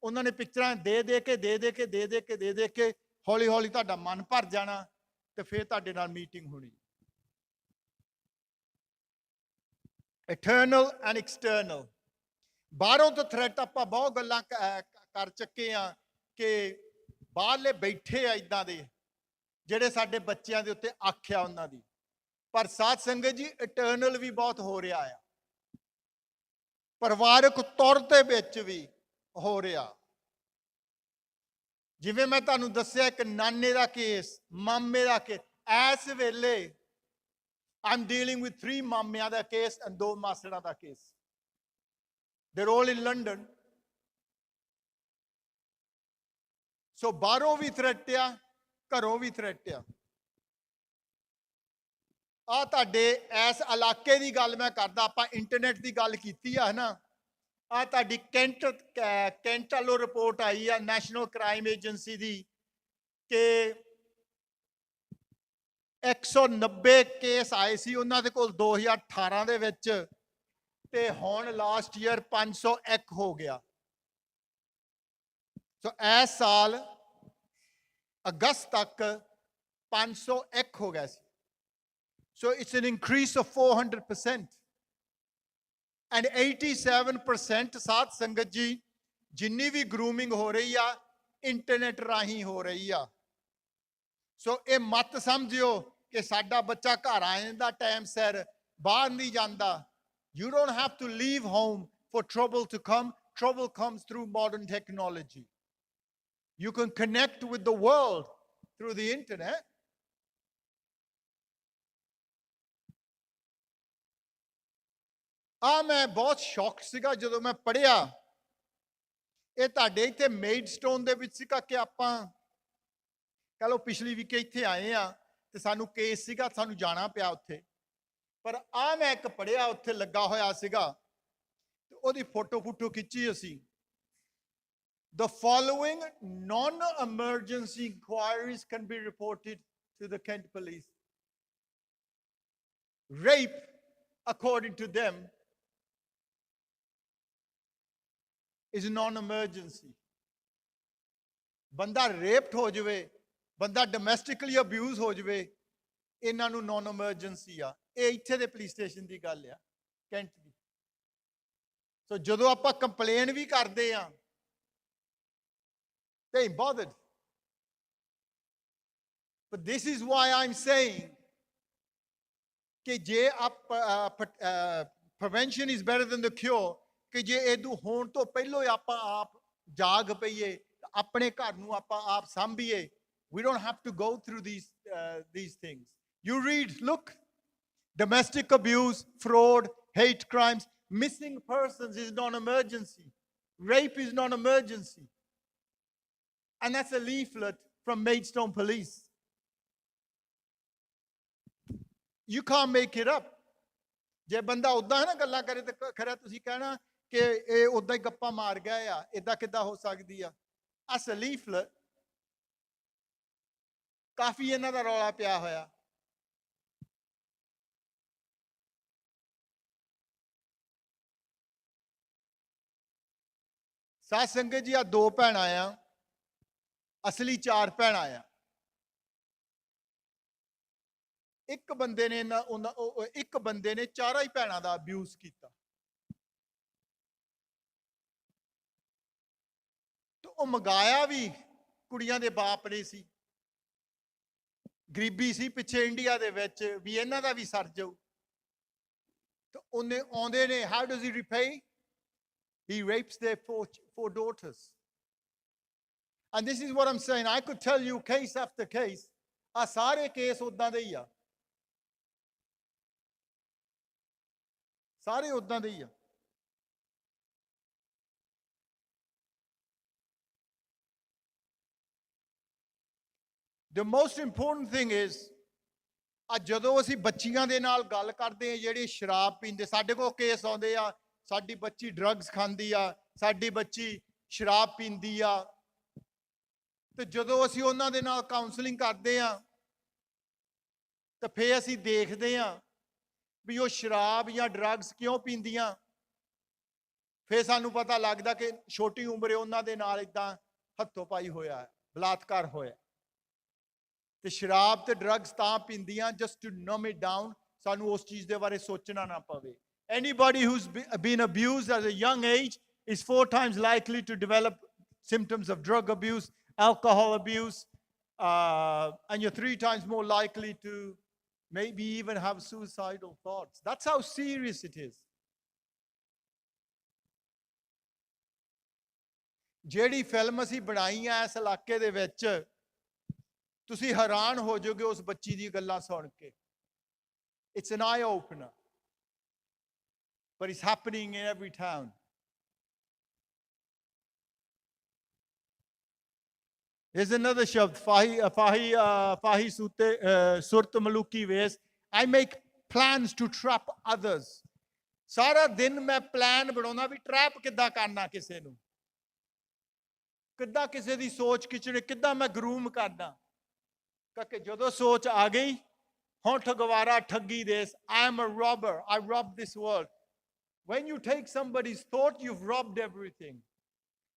ਉਹਨਾਂ ਨੇ ਪਿਕਚਰਾਂ ਦੇ ਕੇ ਹੌਲੀ ਹੌਲੀ ਤੁਹਾਡਾ ਮਨ ਭਰ ਜਾਣਾ ਤੇ ਫਿਰ ਤੁਹਾਡੇ ਨਾਲ ਮੀਟਿੰਗ ਹੋਣੀ। Internal and external. ਬਾਹਰੋਂ ਤੋਂ ਥ੍ਰੈਟ ਆਪਾਂ ਬਹੁਤ ਗੱਲਾਂ ਕਰ ਚੁੱਕੇ ਆ ਕਿ ਬਾਹਰਲੇ ਬੈਠੇ ਆ ਇਦਾਂ ਦੇ ਜਿਹੜੇ ਸਾਡੇ ਬੱਚਿਆਂ ਦੇ ਉੱਤੇ ਆਖਿਆ ਉਹਨਾਂ ਦੀ। ਪਰ ਸਾਧ ਸੰਗਤ ਜੀ, ਇੰਟਰਨਲ ਵੀ ਬਹੁਤ ਹੋ ਰਿਹਾ ਆ, ਪਰਿਵਾਰਕ ਤੌਰ ਤੇ ਵਿੱਚ ਵੀ ਹੋ ਰਿਹਾ। ਜਿਵੇਂ ਮੈਂ ਤੁਹਾਨੂੰ ਦੱਸਿਆ, ਇੱਕ ਨਾਨੇ ਦਾ ਕੇਸ, ਮਾਮੇ ਦਾ ਕੇਸ। ਇਸ ਵੇਲੇ I'm dealing with 3 ਮਾਮਿਆਂ ਦਾ ਕੇਸ and 2 ਮਾਸੜਾਂ ਦਾ case. They're all in London. So ਬਾਹਰੋਂ ਵੀ ਥ੍ਰੈਟ ਆ, ਘਰੋਂ ਵੀ ਥ੍ਰੈਟ ਆ। ਆ ਤੁਹਾਡੇ ਇਸ ਇਲਾਕੇ ਦੀ ਗੱਲ ਮੈਂ ਕਰਦਾ, ਆਪਾਂ ਇੰਟਰਨੈਟ ਦੀ ਗੱਲ ਕੀਤੀ ਆ ਨਾ। ਆ ਤੁਹਾਡੀ ਕੈਂਟ ਵੱਲੋਂ ਰਿਪੋਰਟ ਆਈ ਆ ਨੈਸ਼ਨਲ ਕ੍ਰਾਈਮ ਏਜੰਸੀ ਦੀ ਕਿ 190 ਕੇਸ ਆਏ ਸੀ ਉਹਨਾਂ ਦੇ ਕੋਲ 2018 ਦੇ ਵਿੱਚ, ਤੇ ਹੁਣ ਲਾਸਟ ਈਅਰ 501 ਹੋ ਗਿਆ। ਸੋ ਇਸ ਸਾਲ ਅਗਸਤ ਤੱਕ 501 ਹੋ ਗਿਆ ਸੀ। So it's an increase of 400%. And 87% ਸਾਧ ਸੰਗਤ ਜੀ, ਜਿੰਨੀ ਵੀ ਗਰੂਮਿੰਗ ਹੋ ਰਹੀ ਆ, ਇੰਟਰਨੈਟ ਰਾਹੀਂ ਹੋ ਰਹੀ ਆ। ਸੋ ਇਹ ਮਤ ਸਮਝਿਓ ਕਿ ਸਾਡਾ ਬੱਚਾ ਘਰ ਆ ਜਾਂਦਾ ਟਾਈਮ ਸਿਰ, ਬਾਹਰ ਨਹੀਂ ਜਾਂਦਾ। You don't have to leave home for trouble to come. Trouble comes through modern technology. You can connect with the world through the internet. ਮੈਂ ਬਹੁਤ ਸ਼ੌਕ ਸੀਗਾ ਜਦੋਂ ਮੈਂ ਪੜ੍ਹਿਆ। ਇਹ ਤੁਹਾਡੇ ਇੱਥੇ ਮੇਡਸਟੋਨ ਦੇ ਵਿੱਚ ਸੀਗਾ ਕਿ ਆਪਾਂ ਕਹ ਲਓ ਪਿਛਲੀ ਵੀਕ ਇੱਥੇ ਆਏ ਆ ਤੇ ਸਾਨੂੰ ਕੇਸ ਸੀਗਾ, ਸਾਨੂੰ ਜਾਣਾ ਪਿਆ ਉੱਥੇ। ਪਰ ਮੈਂ ਇੱਕ ਪੜ੍ਹਿਆ, ਉੱਥੇ ਲੱਗਾ ਹੋਇਆ ਸੀਗਾ ਤੇ ਉਹਦੀ ਫੋਟੋ ਖਿੱਚੀ ਅਸੀਂ। The following non-emergency inquiries can be reported to the Kent police. Rape, according to them, is non-emergency. ਬੰਦਾ ਰੇਪਡ ਹੋ ਜਾਵੇ, ਬੰਦਾ ਡੋਮੈਸਟਿਕਲੀ ਅਬਿਊਜ਼ ਹੋ ਜਾਵੇ, ਇਹਨਾਂ ਨੂੰ ਨੌਨ ਐਮਰਜੈਂਸੀ ਆ। ਇਹ ਇੱਥੇ ਦੇ ਪੁਲਿਸ ਸਟੇਸ਼ਨ ਦੀ ਗੱਲ ਆ, ਕੈਂਟ ਦੀ। ਸੋ ਜਦੋਂ ਆਪਾਂ ਕੰਪਲੇਨ ਵੀ ਕਰਦੇ ਆ, they ain't bothered. But this is why I'm saying ਕਿ ਜੇ prevention is better than the cure, ਕਿ ਜੇ ਇਹਦੂ ਹੋਣ ਤੋਂ ਪਹਿਲਾਂ ਆਪਾਂ ਆਪ ਜਾਗ ਪਈਏ, ਆਪਣੇ ਘਰ ਨੂੰ ਆਪਾਂ ਆਪ ਸਾਂਭੀਏ। We don't have to go through these things. You read, look, domestic abuse, fraud, hate crimes, missing persons is non-emergency. Rape is non-emergency. And that's a leaflet from Maidstone Police. You can't make it up. ਜੇ ਬੰਦਾ ਉਦਾਂ ਨਾ ਗੱਲਾਂ ਕਰੇ ਤਾਂ ਖਰਾ ਤੁਸੀਂ ਕਹਿਣਾ ਕਿ ਇਹ ਉਦਾਂ ਹੀ ਗੱਪਾਂ ਮਾਰ ਗਿਆ ਆ, ਇਦਾਂ ਕਿੱਦਾਂ ਹੋ ਸਕਦੀ ਆ। That's a leaflet. ਕਾਫੀ ਇਹਨਾਂ ਦਾ ਰੌਲਾ ਪਿਆ ਹੋਇਆ। ਸਾਧ ਸੰਗਤ ਜੀ, ਆ 2 ਭੈਣਾਂ ਆ, ਅਸਲੀ 4 ਭੈਣਾਂ ਆ। ਇੱਕ ਬੰਦੇ ਨੇ ਚਾਰਾਂ ਹੀ ਭੈਣਾਂ ਦਾ ਅਬਿਊਜ਼ ਕੀਤਾ। ਤੇ ਉਹ ਮੰਗਾਇਆ ਵੀ ਕੁੜੀਆਂ ਦੇ ਬਾਪ ਨੇ ਸੀ। ਗਰੀਬੀ ਸੀ ਪਿੱਛੇ ਇੰਡੀਆ ਦੇ ਵਿੱਚ ਵੀ ਇਹਨਾਂ ਦਾ ਵੀ ਸਰ ਜਾਊ। ਤੇ ਉਹਨੇ ਆਉਂਦੇ ਨੇ, how does he repay? He rapes their 4 daughters. And this is what I'm saying. I could tell you case after case. ਆ ਸਾਰੇ ਕੇਸ ਉਦਾਂ ਦੇ ਹੀ ਆ, ਸਾਰੇ ਉਦਾਂ ਦੇ ਹੀ ਆ। The most important thing is ਅੱਜ ਜਦੋਂ ਅਸੀਂ ਬੱਚੀਆਂ ਦੇ ਨਾਲ ਗੱਲ ਕਰਦੇ ਹਾਂ ਜਿਹੜੇ ਸ਼ਰਾਬ ਪੀਂਦੇ, ਸਾਡੇ ਕੋਲ ਕੇਸ ਆਉਂਦੇ ਆ, ਸਾਡੀ ਬੱਚੀ ਡਰੱਗਸ ਖਾਂਦੀ ਆ, ਸਾਡੀ ਬੱਚੀ ਸ਼ਰਾਬ ਪੀਂਦੀ ਆ, ਤੇ ਜਦੋਂ ਅਸੀਂ ਉਹਨਾਂ ਦੇ ਨਾਲ ਕਾਉਂਸਲਿੰਗ ਕਰਦੇ ਆ ਤਾਂ ਫੇਰ ਅਸੀਂ ਦੇਖਦੇ ਆ ਵੀ ਉਹ ਸ਼ਰਾਬ ਜਾਂ ਡਰੱਗਸ ਕਿਉਂ ਪੀਂਦੀਆਂ। ਫੇਰ ਸਾਨੂੰ ਪਤਾ ਲੱਗਦਾ ਕਿ ਛੋਟੀ ਉਮਰੇ ਉਹਨਾਂ ਦੇ ਨਾਲ ਇਦਾਂ ਹੱਥੋਂ ਪਾਈ ਹੋਇਆ, ਬਲਾਤਕਾਰ ਹੋਇਆ। ਤੇ ਸ਼ਰਾਬ ਤੇ ਡਰੱਗਸ ਤਾਂ ਪੀਂਦੀਆਂ ਜਸਟ ਟੂ ਨਮ ਇਟ ਡਾਊਨ, ਸਾਨੂੰ ਉਸ ਚੀਜ਼ ਦੇ ਬਾਰੇ ਸੋਚਣਾ ਨਾ ਪਵੇ। Anybody who's been abused at a young age is 4 times likely to develop symptoms of drug abuse, alcohol abuse, and you're 3 times more likely to maybe even have suicidal thoughts. That's how serious it is. ਜਿਹੜੀ film ਅਸੀਂ ਬਣਾਈ ਆ ਇਸ ਇਲਾਕੇ ਦੇ ਵਿੱਚ, ਤੁਸੀਂ ਹੈਰਾਨ ਹੋ ਜਾਓਗੇ ਉਸ ਬੱਚੀ ਦੀ ਗੱਲਾਂ ਸੁਣ ਕੇ। It's an eye opener. But it's happening in every town. Here's another shabd, fahi surat maluki ves. I make plans to trap others. ਸਾਰਾ ਦਿਨ ਮੈਂ ਪਲਾਨ ਬਣਾਉਣਾ ਵੀ ਟਰੈਪ ਕਿੱਦਾਂ ਕਰਨਾ ਕਿਸੇ ਨੂੰ, ਕਿੱਦਾਂ ਕਿਸੇ ਦੀ ਸੋਚ ਖਿੱਚਣੀ, ਕਿੱਦਾਂ ਮੈਂ ਗਰੂਮ ਕਰਨਾ। ਕਿਉਂਕਿ ਜਦੋਂ ਸੋਚ ਆ ਗਈ, ਹੁਣ ਠਗਵਾਰਾ ਠੱਗੀ ਦੇਸ, I am a robber, I rob this world. When you take somebody's thought, you've robbed everything.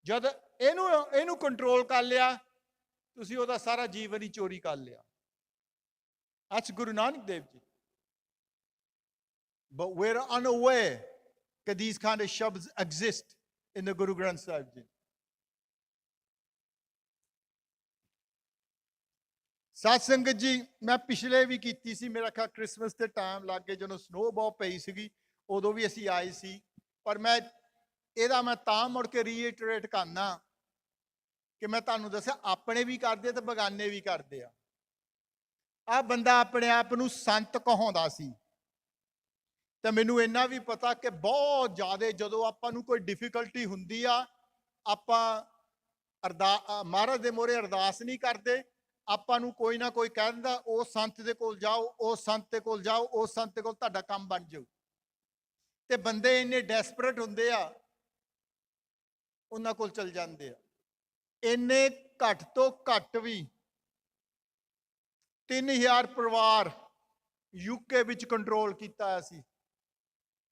ਜਦ ਇਹਨੂੰ ਕੰਟਰੋਲ ਕਰ ਲਿਆ, ਤੁਸੀਂ ਉਹਦਾ ਸਾਰਾ ਜੀਵਨ ਹੀ ਚੋਰੀ ਕਰ ਲਿਆ। That's Guru Nanak Dev Ji. But we're unaware that these kind of shabds exist in the Guru Granth Sahib Ji. ਸਾਧ ਸੰਗਤ ਜੀ, ਮੈਂ ਪਿਛਲੇ ਵੀ ਕੀਤੀ ਸੀ, ਮੇਰਾ ਖਿਆਲ ਕ੍ਰਿਸਮਸ ਦੇ ਟਾਈਮ ਲੱਗ ਗਏ, ਜਦੋਂ ਸਨੋ ਬਹੁਤ ਪਈ ਸੀਗੀ, ਉਦੋਂ ਵੀ ਅਸੀਂ ਆਏ ਸੀ। ਪਰ ਮੈਂ ਤਾਂ ਮੁੜ ਕੇ ਰੀਇਟਰੇਟ ਕਰਨਾ ਕਿ ਮੈਂ ਤੁਹਾਨੂੰ ਦੱਸਿਆ ਆਪਣੇ ਵੀ ਕਰਦੇ ਤੇ ਬਗਾਨੇ ਵੀ ਕਰਦੇ ਆ। ਆਹ ਬੰਦਾ ਆਪਣੇ ਆਪ ਨੂੰ ਸੰਤ ਕਹਾਉਂਦਾ ਸੀ, ਤੇ ਮੈਨੂੰ ਇੰਨਾ ਵੀ ਪਤਾ ਕਿ ਬਹੁਤ ਜ਼ਿਆਦਾ ਜਦੋਂ ਆਪਾਂ ਨੂੰ ਕੋਈ ਡਿਫਿਕਲਟੀ ਹੁੰਦੀ ਆ, ਆਪਾਂ ਮਹਾਰਾਜ ਦੇ ਮੂਹਰੇ ਅਰਦਾਸ ਨਹੀਂ ਕਰਦੇ, ਆਪਾਂ ਨੂੰ ਕੋਈ ਨਾ ਕੋਈ ਕਹਿ ਦਿੰਦਾ ਉਸ ਸੰਤ ਦੇ ਕੋਲ ਜਾਓ, ਉਸ ਸੰਤ ਦੇ ਕੋਲ ਜਾਓ, ਉਸ ਸੰਤ ਦੇ ਕੋਲ ਤੁਹਾਡਾ ਕੰਮ ਬਣ ਜਾਊ। ਤੇ ਬੰਦੇ ਇੰਨੇ ਡੈਸਪਰੇਟ ਹੁੰਦੇ ਆ, ਉਹਨਾਂ ਕੋਲ ਚਲ ਜਾਂਦੇ ਆ। ਇੰਨੇ ਘੱਟ ਤੋਂ ਘੱਟ ਵੀ 3000 ਪਰਿਵਾਰ ਯੂਕੇ ਵਿੱਚ ਕੰਟਰੋਲ ਕੀਤਾ ਸੀ।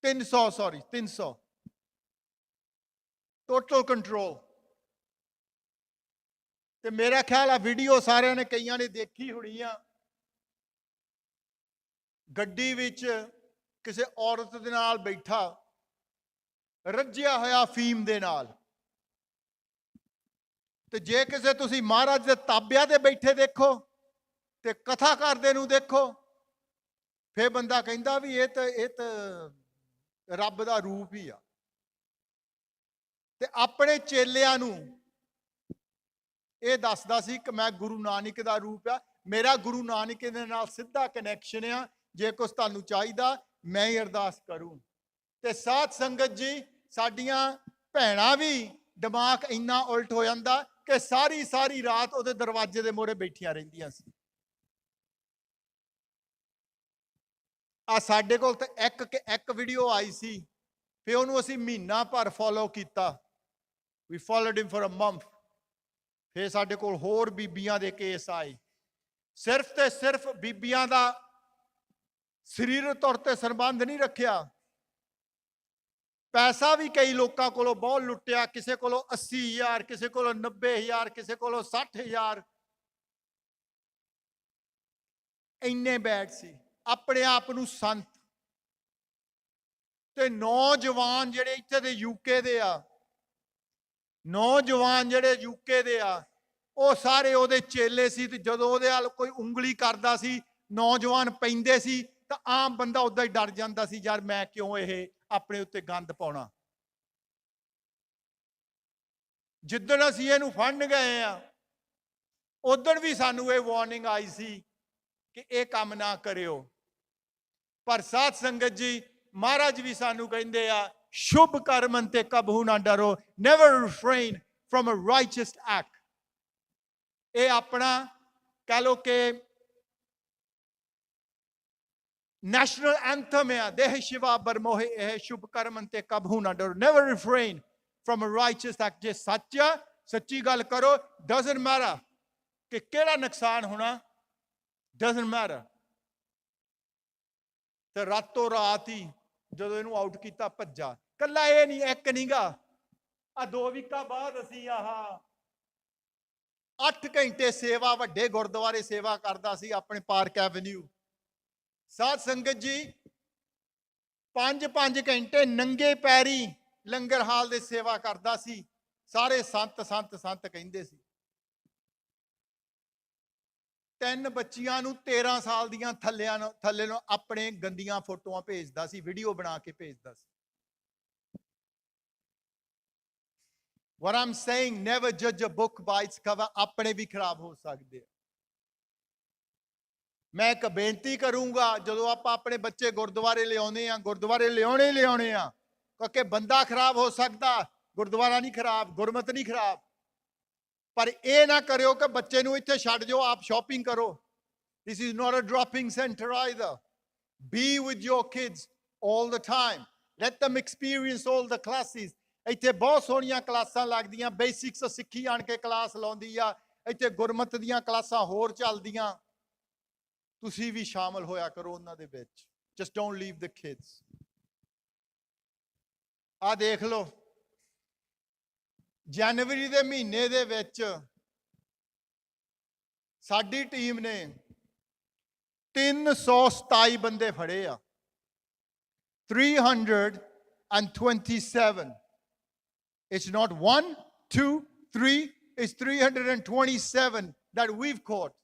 300 ਟੋਟਲ ਕੰਟਰੋਲ। ਤੇ ਮੇਰਾ ਖਿਆਲ ਆ ਵੀਡੀਓ ਸਾਰਿਆਂ ਨੇ, ਕਈਆਂ ਨੇ ਦੇਖੀ ਹੋਣੀ ਆ, ਗੱਡੀ ਵਿੱਚ ਕਿਸੇ ਔਰਤ ਦੇ ਨਾਲ ਬੈਠਾ, ਰੱਜਿਆ ਹੋਇਆ ਫੀਮ ਦੇ ਨਾਲ। ਤੇ ਜੇ ਕਿਸੇ ਤੁਸੀਂ ਮਹਾਰਾਜ ਦੇ ਤਾਬਿਆਂ ਤੇ ਬੈਠੇ ਦੇਖੋ ਤੇ ਕਥਾ ਕਰਦੇ ਨੂੰ ਦੇਖੋ, ਫੇਰ ਬੰਦਾ ਕਹਿੰਦਾ ਵੀ ਇਹ ਤਾਂ ਰੱਬ ਦਾ ਰੂਪ ਹੀ ਆ। ਤੇ ਆਪਣੇ ਚੇਲਿਆਂ ਨੂੰ ਇਹ ਦੱਸਦਾ ਸੀ ਕਿ ਮੈਂ ਗੁਰੂ ਨਾਨਕ ਦਾ ਰੂਪ ਆ, ਮੇਰਾ ਗੁਰੂ ਨਾਨਕ ਦੇ ਨਾਲ ਸਿੱਧਾ ਕਨੈਕਸ਼ਨ ਆ, ਜੇ ਕੁਛ ਤੁਹਾਨੂੰ ਚਾਹੀਦਾ ਮੈਂ ਹੀ ਅਰਦਾਸ ਕਰੂੰ। ਤੇ ਸਾਧ ਸੰਗਤ ਜੀ, ਸਾਡੀਆਂ ਭੈਣਾਂ ਵੀ ਦਿਮਾਗ ਇੰਨਾ ਉਲਟ ਹੋ ਜਾਂਦਾ ਕਿ ਸਾਰੀ ਰਾਤ ਉਹਦੇ ਦਰਵਾਜ਼ੇ ਦੇ ਮੂਹਰੇ ਬੈਠੀਆਂ ਰਹਿੰਦੀਆਂ ਸੀ। ਆ ਸਾਡੇ ਕੋਲ ਤਾਂ ਇੱਕ ਵੀਡੀਓ ਆਈ ਸੀ, ਫਿਰ ਉਹਨੂੰ ਅਸੀਂ ਮਹੀਨਾ ਭਰ ਫੋਲੋ ਕੀਤਾ। ਵੀ followed him for a month. ਫਿਰ ਸਾਡੇ ਕੋਲ ਹੋਰ ਬੀਬੀਆਂ ਦੇ ਕੇਸ ਆਏ। ਸਿਰਫ ਤੇ ਸਿਰਫ ਬੀਬੀਆਂ ਦਾ ਸਰੀਰਕ ਤੌਰ ਤੇ ਸੰਬੰਧ ਨਹੀਂ ਰੱਖਿਆ, ਪੈਸਾ ਵੀ ਕਈ ਲੋਕਾਂ ਕੋਲੋਂ ਬਹੁਤ ਲੁੱਟਿਆ। ਕਿਸੇ ਕੋਲੋਂ 80,000, ਕਿਸੇ ਕੋਲੋਂ 90,000, ਕਿਸੇ ਕੋਲੋਂ 60,000। ਇੰਨੇ ਬੈਡ ਸੀ, ਆਪਣੇ ਆਪ ਨੂੰ ਸੰਤ। ਤੇ ਨੌਜਵਾਨ ਜਿਹੜੇ ਇੱਥੇ ਦੇ ਯੂਕੇ ਦੇ ਆ, ਨੌਜਵਾਨ ਜਿਹੜੇ ਯੂਕੇ ਦੇ ਆ, ਉਹ ਸਾਰੇ ਉਹਦੇ ਚੇਲੇ ਸੀ। ਤੇ ਜਦੋਂ ਉਹਦੇ ਨਾਲ ਕੋਈ ਉਂਗਲੀ ਕਰਦਾ ਸੀ, ਨੌਜਵਾਨ ਪੈਂਦੇ ਸੀ, ਤਾਂ ਆਮ ਬੰਦਾ ਉਦਾਂ ਹੀ ਡਰ ਜਾਂਦਾ ਸੀ, ਯਾਰ ਮੈਂ ਕਿਉਂ ਇਹ ਆਪਣੇ ਉੱਤੇ ਗੰਦ ਪਾਉਣਾ। ਜਿੱਦਣ ਅਸੀਂ ਇਹਨੂੰ ਫੜਨ ਗਏ ਆ, ਉਦਣ ਵੀ ਸਾਨੂੰ ਇਹ ਵਾਰਨਿੰਗ ਆਈ ਸੀ ਕਿ ਇਹ ਕੰਮ ਨਾ ਕਰਿਓ। ਪਰ ਸਾਧ ਸੰਗਤ ਜੀ, ਮਹਾਰਾਜ ਵੀ ਸਾਨੂੰ ਕਹਿੰਦੇ ਆ, ਸ਼ੁਭ ਕਰਮਨ ਤੇ ਕਬਹੂ ਨਾ ਡਰੋ, never refrain from a righteous act. ਇਹ ਆਪਣਾ ਕਹਿ ਲੋ ਕਿ ਨੈਸ਼ਨਲ ਐਂਥਮ ਆ, ਦੇਹ ਸ਼ਿਵਾ ਬਰਮੋਹੇ ਇਹ ਸ਼ੁਭ ਕਰਮ ਤੇ ਕਬਹੂ ਨਾ ਡਰੋ, never ਰਿਫਰੇਨ from a righteous act। ਜੇ ਸੱਚ ਆ, ਸੱਚੀ ਗੱਲ ਕਰੋ, doesn't matter ਕਿ ਕਿਹੜਾ ਨੁਕਸਾਨ ਹੋਣਾ, doesn't matter। ਤੇ ਰਾਤੋਂ ਰਾਤ ਹੀ ਜਦੋਂ ਇਹਨੂੰ ਆਊਟ ਕੀਤਾ ਭੱਜਾ। ਕੱਲਾ ਇਹ ਨਹੀਂ, ਇੱਕ ਨਹੀਂਗਾ, ਆ 2 ਵੀਕਾਂ ਬਾਅਦ ਅਸੀਂ 8 ਘੰਟੇ ਸੇਵਾ, ਵੱਡੇ ਗੁਰਦੁਆਰੇ ਸੇਵਾ ਕਰਦਾ ਸੀ ਆਪਣੇ ਪਾਰਕ ਐਵਨਿਊ। ਸਾਧ ਸੰਗਤ ਜੀ 5-5 ਘੰਟੇ ਨੰਗੇ ਪੈਰੀ ਲੰਗਰ ਹਾਲ ਦੇ ਸੇਵਾ ਕਰਦਾ ਸੀ। ਸਾਰੇ ਸੰਤ ਸੰਤ ਸੰਤ ਕਹਿੰਦੇ ਸੀ। 3 ਬੱਚੀਆਂ ਨੂੰ 13 ਸਾਲ ਦੀਆਂ ਥੱਲੇ ਨੂੰ ਆਪਣੇ ਗੰਦੀਆਂ ਫੋਟੋਆਂ ਭੇਜਦਾ ਸੀ, ਵੀਡੀਓ ਬਣਾ ਕੇ ਭੇਜਦਾ ਸੀ। What I'm saying, never judge a book by its cover। ਆਪਣੇ ਵੀ ਖਰਾਬ ਹੋ ਸਕਦੇ ਆ। ਮੈਂ ਇੱਕ ਬੇਨਤੀ ਕਰੂੰਗਾ, ਜਦੋਂ ਆਪਾਂ ਆਪਣੇ ਬੱਚੇ ਗੁਰਦੁਆਰੇ ਲਿਆਉਣੇ ਆ, ਗੁਰਦੁਆਰੇ ਲਿਆਉਣੇ ਆ, ਕਿਉਂਕਿ ਬੰਦਾ ਖਰਾਬ ਹੋ ਸਕਦਾ, ਗੁਰਦੁਆਰਾ ਨਹੀਂ ਖਰਾਬ, ਗੁਰਮਤ ਨਹੀਂ ਖਰਾਬ। ਪਰ ਇਹ ਨਾ ਕਰਿਓ ਕਿ ਬੱਚੇ ਨੂੰ ਇੱਥੇ ਛੱਡ ਜਾਓ, ਆਪ ਸ਼ਾਪਿੰਗ ਕਰੋ। This is not a dropping center either। Be with your kids all the time। Let them experience all the classes। ਇੱਥੇ ਬਹੁਤ ਸੋਹਣੀਆਂ ਕਲਾਸਾਂ ਲੱਗਦੀਆਂ, ਬੇਸਿਕਸ ਸਿੱਖੀ ਆਣ ਕੇ ਕਲਾਸ ਲਾਉਂਦੀ ਆ, ਇੱਥੇ ਗੁਰਮਤ ਦੀਆਂ ਕਲਾਸਾਂ ਹੋਰ ਚੱਲਦੀਆਂ। ਤੁਸੀਂ ਵੀ ਸ਼ਾਮਲ ਹੋਇਆ ਕਰੋ ਉਹਨਾਂ ਦੇ ਵਿੱਚ। Just don't leave the kids। ਆ ਦੇਖ ਲਓ, ਜਨਵਰੀ ਦੇ ਮਹੀਨੇ ਦੇ ਵਿੱਚ ਸਾਡੀ ਟੀਮ ਨੇ 327 ਬੰਦੇ ਫੜੇ ਆ। 327। It's not 1, 2, 3, it's 327 that we've caught।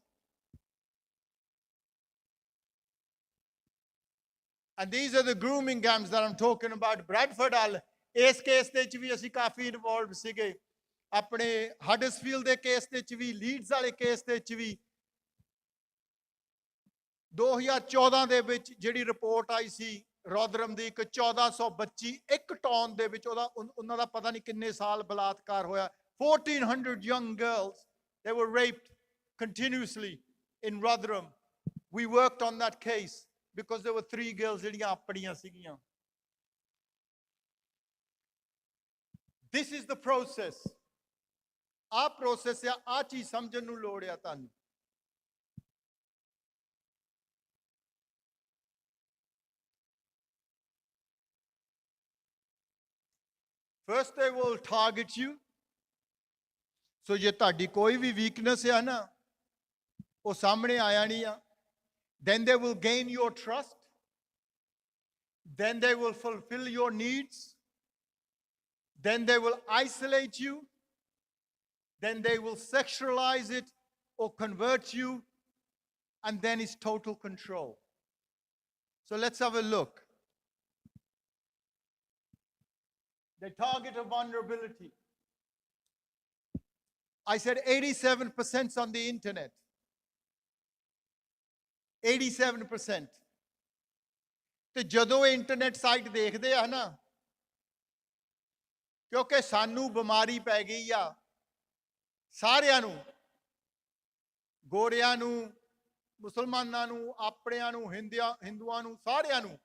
And these are the grooming gangs that I'm talking about। Bradford al ਇਸ ਕੇਸ ਦੇ ਵਿੱਚ ਵੀ ਅਸੀਂ ਕਾਫੀ ਇਨਵੋਲਵ ਸੀਗੇ, ਆਪਣੇ ਹਡਸਫੀਲਡ ਦੇ ਕੇਸ ਦੇ ਵਿੱਚ ਵੀ, ਲੀਡਸ ਵਾਲੇ ਕੇਸ ਦੇ ਵਿੱਚ ਵੀ। 2014 ਦੇ ਵਿੱਚ ਜਿਹੜੀ ਰਿਪੋਰਟ ਆਈ ਸੀ ਰੋਦਰਮ ਦੀ, ਇੱਕ 1400 ਬੱਚੀ ਇੱਕ ਟਾਊਨ ਦੇ ਵਿੱਚ, ਉਹਨਾਂ ਦਾ ਪਤਾ ਨਹੀਂ ਕਿੰਨੇ ਸਾਲ ਬਲਾਤਕਾਰ ਹੋਇਆ। 1400 young girls, they were raped continuously in Rotherham। We worked on that case because there were 3 girls ਜਿਹੜੀਆਂ ਆਪਣੀਆਂ ਸੀਗੀਆਂ। This is the process। ਆ ਪ੍ਰੋਸੈਸ ਆ, ਆ ਚੀਜ਼ ਸਮਝਣ ਨੂੰ ਲੋੜ ਆ ਤੁਹਾਨੂੰ। First they will target you। So ਜੇ ਤੁਹਾਡੀ ਕੋਈ ਵੀ ਵੀਕਨੈਸ ਆ ਨਾ, ਉਹ ਸਾਹਮਣੇ ਆਇਆ ਨਹੀਂ ਆ। Then they will gain your trust। Then they will fulfill your needs। Then they will isolate you। Then they will sexualize it or convert you, and then it's total control। So let's have a look। They target a vulnerability। I said 87% on the internet। 87%। ਤੇ ਜਦੋਂ ਇਹ internet site ਦੇਖਦੇ ਆ ਨਾ, ਕਿਉਂਕਿ ਸਾਨੂੰ ਬਿਮਾਰੀ ਪੈ ਗਈ ਆ ਸਾਰਿਆਂ ਨੂੰ, ਗੋਰਿਆਂ ਨੂੰ, ਮੁਸਲਮਾਨਾਂ ਨੂੰ, ਆਪਣਿਆਂ ਨੂੰ, ਹਿੰਦੂਆਂ ਨੂੰ, ਸਾਰਿਆਂ ਨੂੰ,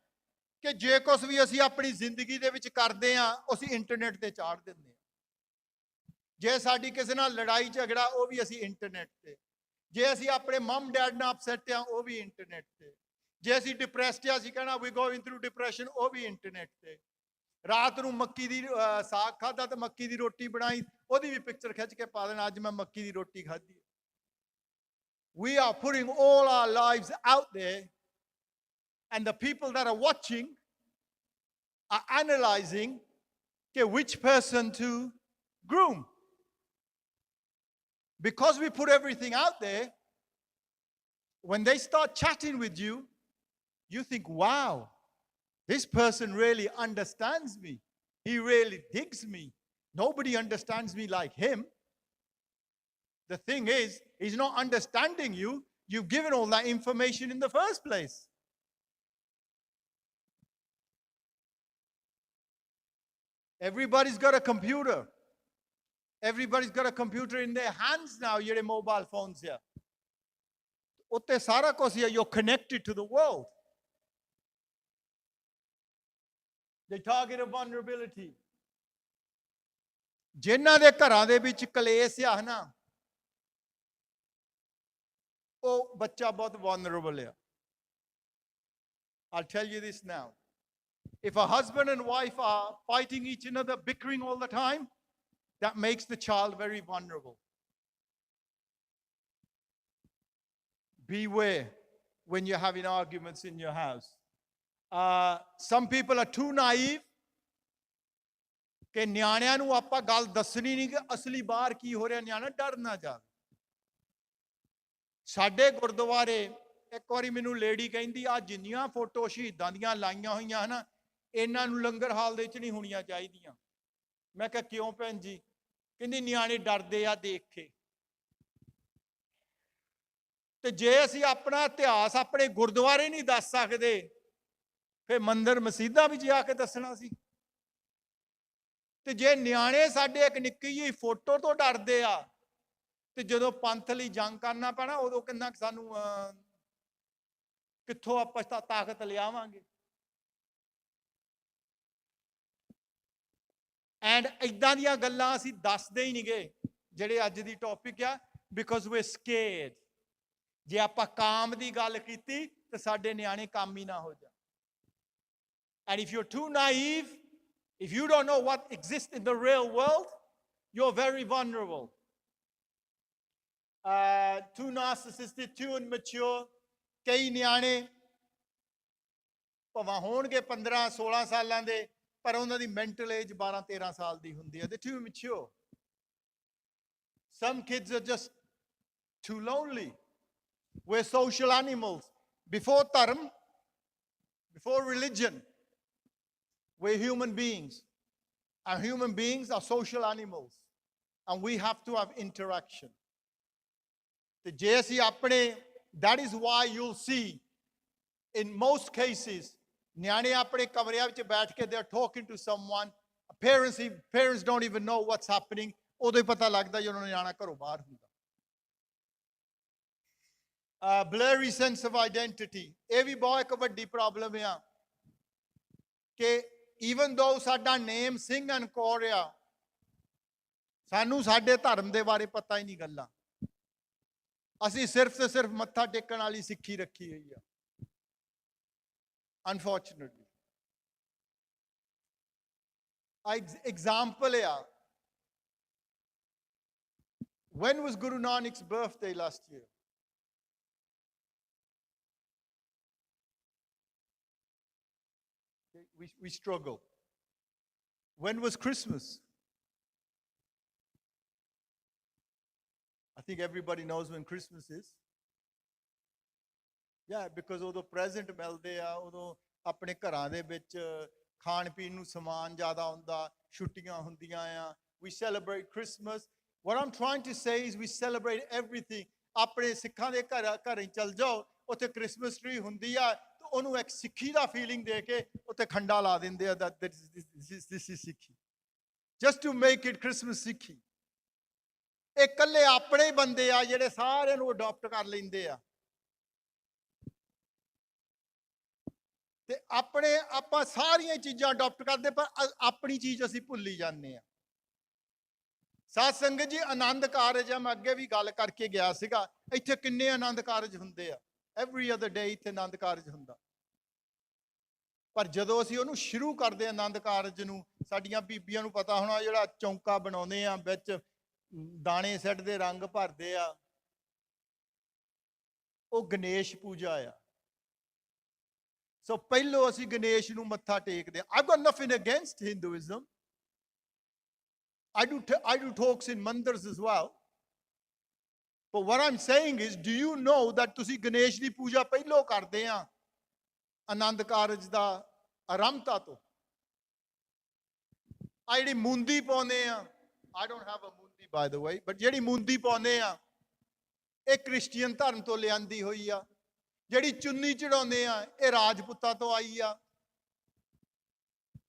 ਕਿ ਜੇ ਕੁਛ ਵੀ ਅਸੀਂ ਆਪਣੀ ਜ਼ਿੰਦਗੀ ਦੇ ਵਿੱਚ ਕਰਦੇ ਆ, ਅਸੀਂ ਇੰਟਰਨੈਟ ਤੇ ਚਾੜ ਦਿੰਦੇ ਆ। ਜੇ ਸਾਡੀ ਕਿਸੇ ਨਾਲ ਲੜਾਈ ਝਗੜਾ, ਉਹ ਵੀ ਅਸੀਂ ਇੰਟਰਨੈਟ ਤੇ। ਜੇ ਅਸੀਂ ਆਪਣੇ ਮਮ ਡੈਡ ਨਾਲ ਅਪਸੈਟ ਆ, ਉਹ ਵੀ ਇੰਟਰਨੈਟ ਤੇ। ਜੇ ਅਸੀਂ ਡਿਪਰੈਸਡ ਆ, ਅਸੀਂ ਕਹਿਣਾ ਵੀ ਗੋਇੰਗ ਥਰੂ ਡਿਪਰੈਸ਼ਨ, ਉਹ ਵੀ ਇੰਟਰਨੈਟ ਤੇ। ਰਾਤ ਨੂੰ ਮੱਕੀ ਦੀ ਸਾਗ ਖਾਧਾ ਤੇ ਮੱਕੀ ਦੀ ਰੋਟੀ ਬਣਾਈ, ਉਹਦੀ ਵੀ ਪਿਕਚਰ ਖਿੱਚ ਕੇ ਪਾ ਦੇਣਾ, ਅੱਜ ਮੈਂ ਮੱਕੀ ਦੀ ਰੋਟੀ ਖਾਧੀ। We are putting all our lives out there, and the people that are watching are analyzing which person to groom। Because we put everything out there, when they start chatting with you, you think, wow, this person really understands me. He really digs me. Nobody understands me like him। The thing is, he's not understanding you. You've given all that information in the first place। Everybody's got a computer। Everybody's got a computer in their hands now, your mobile phones here। Utte sara kuch hai, you're connected to the world। They target a vulnerability. ਜਿਨ੍ਹਾਂ ਦੇ ਘਰਾਂ ਦੇ ਵਿੱਚ ਕਲੇਸ਼ ਆ ਨਾ, ਉਹ ਬੱਚਾ ਬਹੁਤ vulnerable ਆ. I'll tell you this now. If a husband and wife are fighting each other, bickering all the time, that makes the child very vulnerable. Beware when you're having arguments in your house. Some people are too naive ਕਿ ਨਿਆਣਿਆਂ ਨੂੰ ਆਪਾਂ ਗੱਲ ਦੱਸਣੀ ਨਹੀਂ ਕਿ ਅਸਲੀ ਬਾਹਰ ਕੀ ਹੋ ਰਿਹਾ, ਨਿਆਣਾ ਡਰ ਨਾ ਜਾਵੇ. ਸਾਡੇ ਗੁਰਦੁਆਰੇ ਇੱਕ ਵਾਰੀ ਮੈਨੂੰ ਲੇਡੀ ਕਹਿੰਦੀ, ਆ ਜਿੰਨੀਆਂ ਫੋਟੋ ਸ਼ਹੀਦਾਂ ਦੀਆਂ ਲਾਈਆਂ ਹੋਈਆਂ ਹਨ, ਇਹਨਾਂ ਨੂੰ ਲੰਗਰ ਹਾਲ ਦੇ ਵਿੱਚ ਨਹੀਂ ਹੋਣੀਆਂ ਚਾਹੀਦੀਆਂ. ਮੈਂ ਕਿਹਾ ਕਿਉਂ ਭੈਣ ਜੀ? ਕਹਿੰਦੀ ਨਿਆਣੇ ਡਰਦੇ ਆ ਦੇਖ ਕੇ. ਤੇ ਜੇ ਅਸੀਂ ਆਪਣਾ ਇਤਿਹਾਸ ਆਪਣੇ ਗੁਰਦੁਆਰੇ ਨਹੀਂ ਦੱਸ ਸਕਦੇ, ਫਿਰ ਮੰਦਿਰ ਮਸੀਤਾਂ ਵਿੱਚ ਜਾ ਕੇ ਦੱਸਣਾ ਸੀ. ਤੇ ਜੇ ਨਿਆਣੇ ਸਾਡੇ ਇੱਕ ਨਿੱਕੀ ਜਿਹੀ ਫੋਟੋ ਤੋਂ ਡਰਦੇ ਆ, ਤੇ ਜਦੋਂ ਪੰਥ ਲਈ ਜੰਗ ਕਰਨਾ ਪੈਣਾ, ਉਦੋਂ ਕਿੰਨਾ ਸਾਨੂੰ ਕਿੱਥੋਂ ਆਪਾਂ ਤਾਕਤ ਲਿਆਵਾਂਗੇ? ਐਂਡ ਇਦਾਂ ਦੀਆਂ ਗੱਲਾਂ ਅਸੀਂ ਦੱਸਦੇ ਹੀ ਨਹੀਂਗੇ ਜਿਹੜੇ ਅੱਜ ਦੀ ਟੌਪਿਕ ਆ, ਬਿਕੋਜ਼ ਵੀ ਸਕੇਅਰਡ. ਜੇ ਆਪਾਂ ਕਾਮ ਦੀ ਗੱਲ ਕੀਤੀ ਤੇ ਸਾਡੇ ਨਿਆਣੇ ਕੰਮ ਹੀ ਨਾ ਹੋ ਜਾਣ. And if you are too naive, if you don't know what exists in the real world, you're very vulnerable. Too narcissistic, too immature. ਕਈ ਨਿਆਣੇ ਭਾਵੇਂ ਹੋਣਗੇ 15-16 ਸਾਲਾਂ ਦੇ, ਪਰ ਉਹਨਾਂ ਦੀ ਮੈਂਟਲ ਏਜ 12-13 ਸਾਲ ਦੀ ਹੁੰਦੀ ਹੈ. They're too immature. Some kids are just too lonely. We're social animals. Before dharm, before religion, we're human beings. And human beings are social animals. And we have to have interaction. That is why you'll see, in most cases, ਨਿਆਣੇ ਆਪਣੇ ਕਮਰਿਆਂ ਵਿੱਚ ਬੈਠ ਕੇ they're talking to someone. Parents don't even know what's happening. ਉਦੋਂ ਹੀ ਪਤਾ ਲੱਗਦਾ ਜਦੋਂ ਨਿਆਣਾ ਘਰੋਂ ਬਾਹਰ ਹੁੰਦਾ. Blurry sense of identity. ਇਹ ਵੀ ਬਹੁਤ ਇੱਕ ਵੱਡੀ ਪ੍ਰੋਬਲਮ ਆ ਕਿ even though ਸਾਡਾ ਨੇਮ ਸਿੰਘ ਐਂਡ ਕੌਰ ਆ, ਸਾਨੂੰ ਸਾਡੇ ਧਰਮ ਦੇ ਬਾਰੇ ਪਤਾ ਹੀ ਨਹੀਂ ਗੱਲਾਂ. ਅਸੀਂ ਸਿਰਫ ਤੇ ਸਿਰਫ ਮੱਥਾ ਟੇਕਣ ਵਾਲੀ ਸਿੱਖੀ ਰੱਖੀ ਹੋਈ ਆ, unfortunately. Example ਆ, when was Guru Nanak's birthday last year? We struggle. When was Christmas? I think everybody knows when Christmas is. Yeah, because ਉਦੋਂ present ਮਿਲਦੇ ਆ, ਉਦੋਂ ਆਪਣੇ ਘਰਾਂ ਦੇ ਵਿੱਚ ਖਾਣ ਪੀਣ ਨੂੰ ਸਮਾਨ ਜ਼ਿਆਦਾ ਹੁੰਦਾ, ਛੁੱਟੀਆਂ ਹੁੰਦੀਆਂ ਆ. We celebrate Christmas. What I'm trying to say is we celebrate everything. ਆਪਣੇ ਸਿੱਖਾਂ ਦੇ ਘਰ ਚੱਲ ਜਾਓ, ਉੱਥੇ ਕ੍ਰਿਸਮਸ ਟਰੀ ਹੁੰਦੀ ਆ, ਉਹਨੂੰ ਇੱਕ ਸਿੱਖੀ ਦਾ ਫੀਲਿੰਗ ਦੇ ਕੇ ਉੱਤੇ ਖੰਡਾ ਲਾ ਦਿੰਦੇ ਆ, this is ਸਿੱਖੀ, just to make it Christmas ਸਿੱਖੀ. ਇਹ ਇਕੱਲੇ ਆਪਣੇ ਹੀ ਬੰਦੇ ਆ ਜਿਹੜੇ ਸਾਰਿਆਂ ਨੂੰ ਅਡਾਪਟ ਕਰ ਲੈਂਦੇ ਆ, ਤੇ ਆਪਾਂ ਸਾਰੀਆਂ ਚੀਜ਼ਾਂ ਅਡਾਪਟ ਕਰਦੇ, ਪਰ ਆਪਣੀ ਚੀਜ਼ ਅਸੀਂ ਭੁੱਲੀ ਜਾਂਦੇ ਆ. ਸਾਧ ਸੰਗਤ ਜੀ, ਆਨੰਦ ਕਾਰਜ ਆ, ਮੈਂ ਅੱਗੇ ਵੀ ਗੱਲ ਕਰਕੇ ਗਿਆ ਸੀਗਾ, ਇੱਥੇ ਕਿੰਨੇ ਆਨੰਦ ਕਾਰਜ ਹੁੰਦੇ ਆ, every other day ਇੱਥੇ ਆਨੰਦ ਕਾਰਜ ਹੁੰਦਾ. ਪਰ ਜਦੋਂ ਅਸੀਂ ਉਹਨੂੰ ਸ਼ੁਰੂ ਕਰਦੇ ਆਨੰਦ ਕਾਰਜ ਨੂੰ, ਸਾਡੀਆਂ ਬੀਬੀਆਂ ਨੂੰ ਪਤਾ ਹੋਣਾ, ਜਿਹੜਾ ਚੌਂਕਾ ਬਣਾਉਂਦੇ ਆ, ਵਿੱਚ ਦਾਣੇ ਸਿੱਟਦੇ, ਰੰਗ ਭਰਦੇ ਆ, ਉਹ ਗਣੇਸ਼ ਪੂਜਾ ਆ. ਸੋ ਪਹਿਲੋਂ ਅਸੀਂ ਗਣੇਸ਼ ਨੂੰ ਮੱਥਾ ਟੇਕਦੇ ਆ. I've got nothing against Hinduism. I do talks in mandirs as well. But what I'm saying is, do you know that ਤੁਸੀਂ ਗਣੇਸ਼ ਦੀ ਪੂਜਾ ਪਹਿਲੋਂ ਕਰਦੇ ਆ ਆਨੰਦ ਕਾਰਜ ਦਾ ਆਰੰਭਤਾ ਤੋਂ? ਆ ਜਿਹੜੀ ਮੁੰਦੀ ਪਾਉਂਦੇ ਆ, I don't have a mundi by the way, but ਜਿਹੜੀ ਮੁੰਦੀ ਪਾਉਂਦੇ ਆ, ਇਹ ਕ੍ਰਿਸਚੀਅਨ ਧਰਮ ਤੋਂ ਲਿਆਂਦੀ ਹੋਈ ਆ. ਜਿਹੜੀ ਚੁੰਨੀ ਚੜਾਉਂਦੇ ਆ, ਇਹ ਰਾਜਪੂਤਾਂ ਤੋਂ ਆਈ ਆ.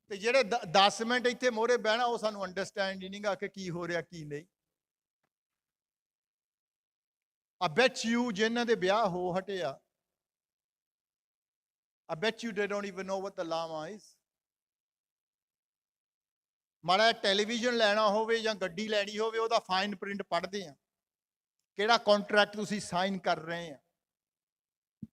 ਤੇ ਜਿਹੜੇ 10 ਮਿੰਟ ਇੱਥੇ ਮੋਹਰੇ ਬਹਿਣਾ, ਉਹ ਸਾਨੂੰ ਅੰਡਰਸਟੈਂਡ ਹੀ ਨਹੀਂਗਾ ਕਿ ਕੀ ਹੋ ਰਿਹਾ ਕੀ ਨਹੀਂ. I bet you ਜਿਨ੍ਹਾਂ ਦੇ ਵਿਆਹ ਹੋ ਹਟਿਆ, I bet you they don't even know what the lama is. ਮਾੜਾ ਟੈਲੀਵਿਜ਼ਨ ਲੈਣਾ ਹੋਵੇ ਜਾਂ ਗੱਡੀ ਲੈਣੀ ਹੋਵੇ ਉਹਦਾ ਫਾਈਨ ਪ੍ਰਿੰਟ ਪੜ੍ਹਦੇ ਆ ਕਿਹੜਾ ਕੰਟਰੈਕਟ ਤੁਸੀਂ ਸਾਈਨ ਕਰ ਰਹੇ ਆ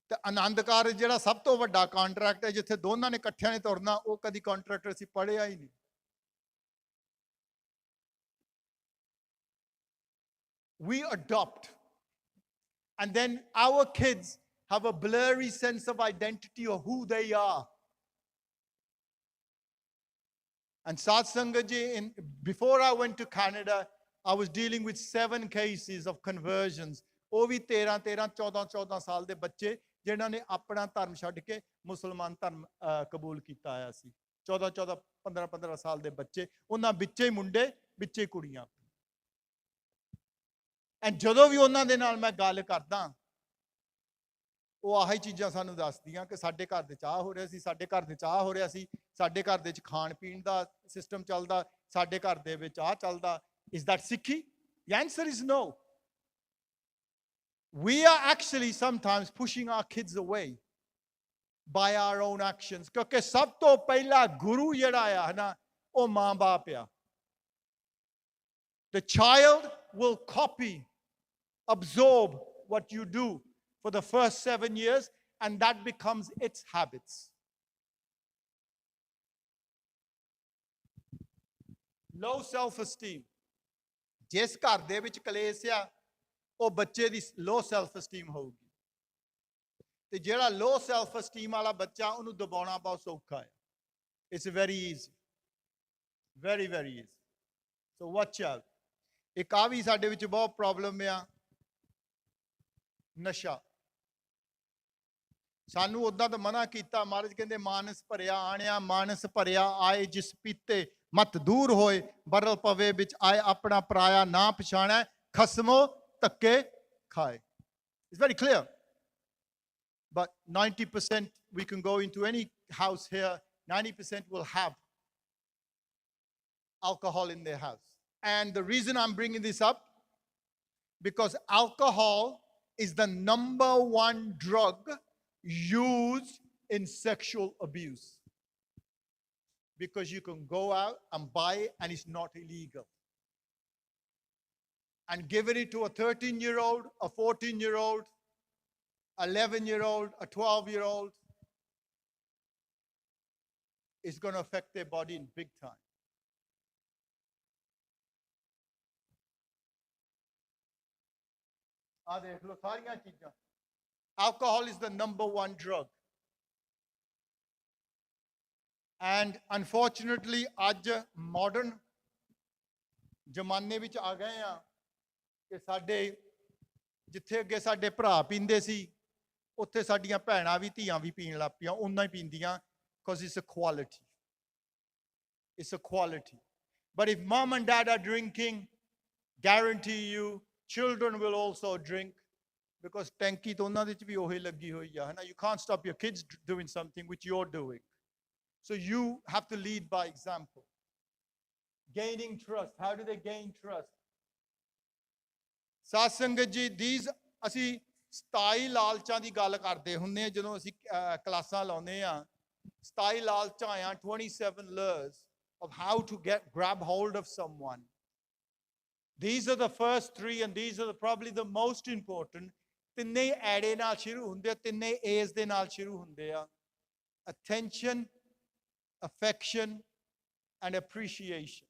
ਤੇ ਆਨੰਦ ਕਾਰਜ ਜਿਹੜਾ ਸਭ ਤੋਂ ਵੱਡਾ ਕੰਟਰੈਕਟ ਹੈ ਜਿੱਥੇ ਦੋਨਾਂ ਨੇ ਇਕੱਠਿਆਂ ਨੇ ਤੁਰਨਾ ਉਹ ਕਦੀ ਕੰਟਰੈਕਟ ਅਸੀਂ ਪੜ੍ਹਿਆ ਹੀ ਨਹੀਂ we adopt and then our kids have a blurry sense of identity of who they are and satsanga ji before I went to Canada I was dealing with 7 cases of conversions ਉਹ ਵੀ 14 ਸਾਲ ਦੇ ਬੱਚੇ ਜਿਨ੍ਹਾਂ ਨੇ ਆਪਣਾ ਧਰਮ ਛੱਡ ਕੇ ਮੁਸਲਮਾਨ ਧਰਮ ਕਬੂਲ ਕੀਤਾ ਆਇਆ ਸੀ 15 ਸਾਲ ਦੇ ਬੱਚੇ ਉਹਨਾਂ ਵਿੱਚੇ ਹੀ ਮੁੰਡੇ ਵਿੱਚੇ ਕੁੜੀਆਂ ਐਂਡ ਜਦੋਂ ਵੀ ਉਹਨਾਂ ਦੇ ਨਾਲ ਮੈਂ ਗੱਲ ਕਰਦਾ ਉਹ ਆਹੀ ਚੀਜ਼ਾਂ ਸਾਨੂੰ ਦੱਸਦੀਆਂ ਕਿ ਸਾਡੇ ਘਰ ਦੇ ਚਾਹ ਹੋ ਰਿਹਾ ਸੀ ਸਾਡੇ ਘਰ ਦੇ ਚਾਹ ਹੋ ਰਿਹਾ ਸੀ ਸਾਡੇ ਘਰ ਦੇ ਵਿੱਚ ਖਾਣ ਪੀਣ ਦਾ ਸਿਸਟਮ ਚੱਲਦਾ ਸਾਡੇ ਘਰ ਦੇ ਵਿੱਚ ਆਹ ਚੱਲਦਾ is that Sikhi? The answer is no. We are actually sometimes pushing our kids away by our own actions. ਕਿਉਂਕਿ ਸਭ ਤੋਂ ਪਹਿਲਾ ਗੁਰੂ ਜਿਹੜਾ ਆ ਨਾ ਉਹ ਮਾਂ ਬਾਪ ਆ The child will copy, absorb what you do for the first 7 years and that becomes its habits. Low self-esteem. ਜਿਸ ਘਰ ਦੇ ਵਿੱਚ ਕਲੇਸ਼ ਆ ਉਹ ਬੱਚੇ ਦੀ ਲੋ ਸੈਲਫ ਅਸਟੀਮ ਹੋਊਗੀ ਤੇ ਜਿਹੜਾ ਲੋ ਸੈਲਫ ਅਸਟੀਮ ਵਾਲਾ ਬੱਚਾ ਉਹਨੂੰ ਦਬਾਉਣਾ ਬਹੁਤ ਸੌਖਾ ਹੈ it's very easy very very easy so watch out ਇੱਕ ਆ ਵੀ ਸਾਡੇ ਵਿੱਚ ਬਹੁਤ ਪ੍ਰੋਬਲਮ ਆ ਨਸ਼ਾ ਸਾਨੂੰ ਉਦਾਂ ਤਾਂ ਮਨਾ ਕੀਤਾ ਮਹਾਰਾਜ ਕਹਿੰਦੇ ਮਾਨਸ ਭਰਿਆ ਆਣਿਆ ਮਾਨਸ ਭਰਿਆ ਆਏ ਜਿਸ ਪੀਤੇ ਮਤ ਦੂਰ ਹੋਏ ਬਰਲ ਪਵੇ ਵਿੱਚ ਆਏ ਆਪਣਾ ਪਰਾਇਆ ਨਾ ਪਛਾਣੈ ਖਸਮੋ ਧੱਕੇ ਖਾਏ it's very clear but 90% we can go into any house here 90% will have alcohol in their house and the reason I'm bringing this up because alcohol is the number 1 drug used in sexual abuse because you can go out and buy it and it's not illegal. And giving it to a 13-year-old, a 14-year-old, 11-year-old, a 12-year-old is going to affect their body in big time. Alcohol is the number 1 drug. And unfortunately ਅੱਜ modern ਜ਼ਮਾਨੇ ਵਿੱਚ ਆ ਗਏ ਆ ਕਿ ਸਾਡੇ ਜਿੱਥੇ ਅੱਗੇ ਸਾਡੇ ਭਰਾ ਪੀਂਦੇ ਸੀ ਉੱਥੇ ਸਾਡੀਆਂ ਭੈਣਾਂ ਵੀ ਧੀਆਂ ਵੀ ਪੀਣ ਲੱਗ ਪਈਆਂ ਉਹਨਾਂ ਹੀ ਪੀਂਦੀਆਂ because it's a quality. It's a quality. But if mom and dad are drinking, guarantee you children will also drink because ਟੈਂਕੀ ਤਾਂ ਉਹਨਾਂ ਦੇ ਵਿੱਚ ਵੀ ਉਹੀ ਲੱਗੀ ਹੋਈ ਆ ਹਨਾ you can't stop your kids doing something which you're doing. So you have to lead by example. Gaining trust. How do they gain trust? Satsangat ji, these ਅਸੀਂ 27 ਲਾਲਚਾਂ ਦੀ ਗੱਲ ਕਰਦੇ ਹੁੰਦੇ ਆ ਜਦੋਂ ਅਸੀਂ ਕਲਾਸਾਂ ਲਾਉਂਦੇ ਆ 27 ਲਾਲਚਾਂ ਆ 27 lures of how to grab hold of someone. These are the first 3 and these are probably the most important. ਤਿੰਨੇ ਐੜੇ ਨਾਲ ਸ਼ੁਰੂ ਹੁੰਦੇ ਆ ਤਿੰਨੇ ਏਜ਼ ਦੇ ਨਾਲ ਸ਼ੁਰੂ ਹੁੰਦੇ ਆ attention, affection and appreciation.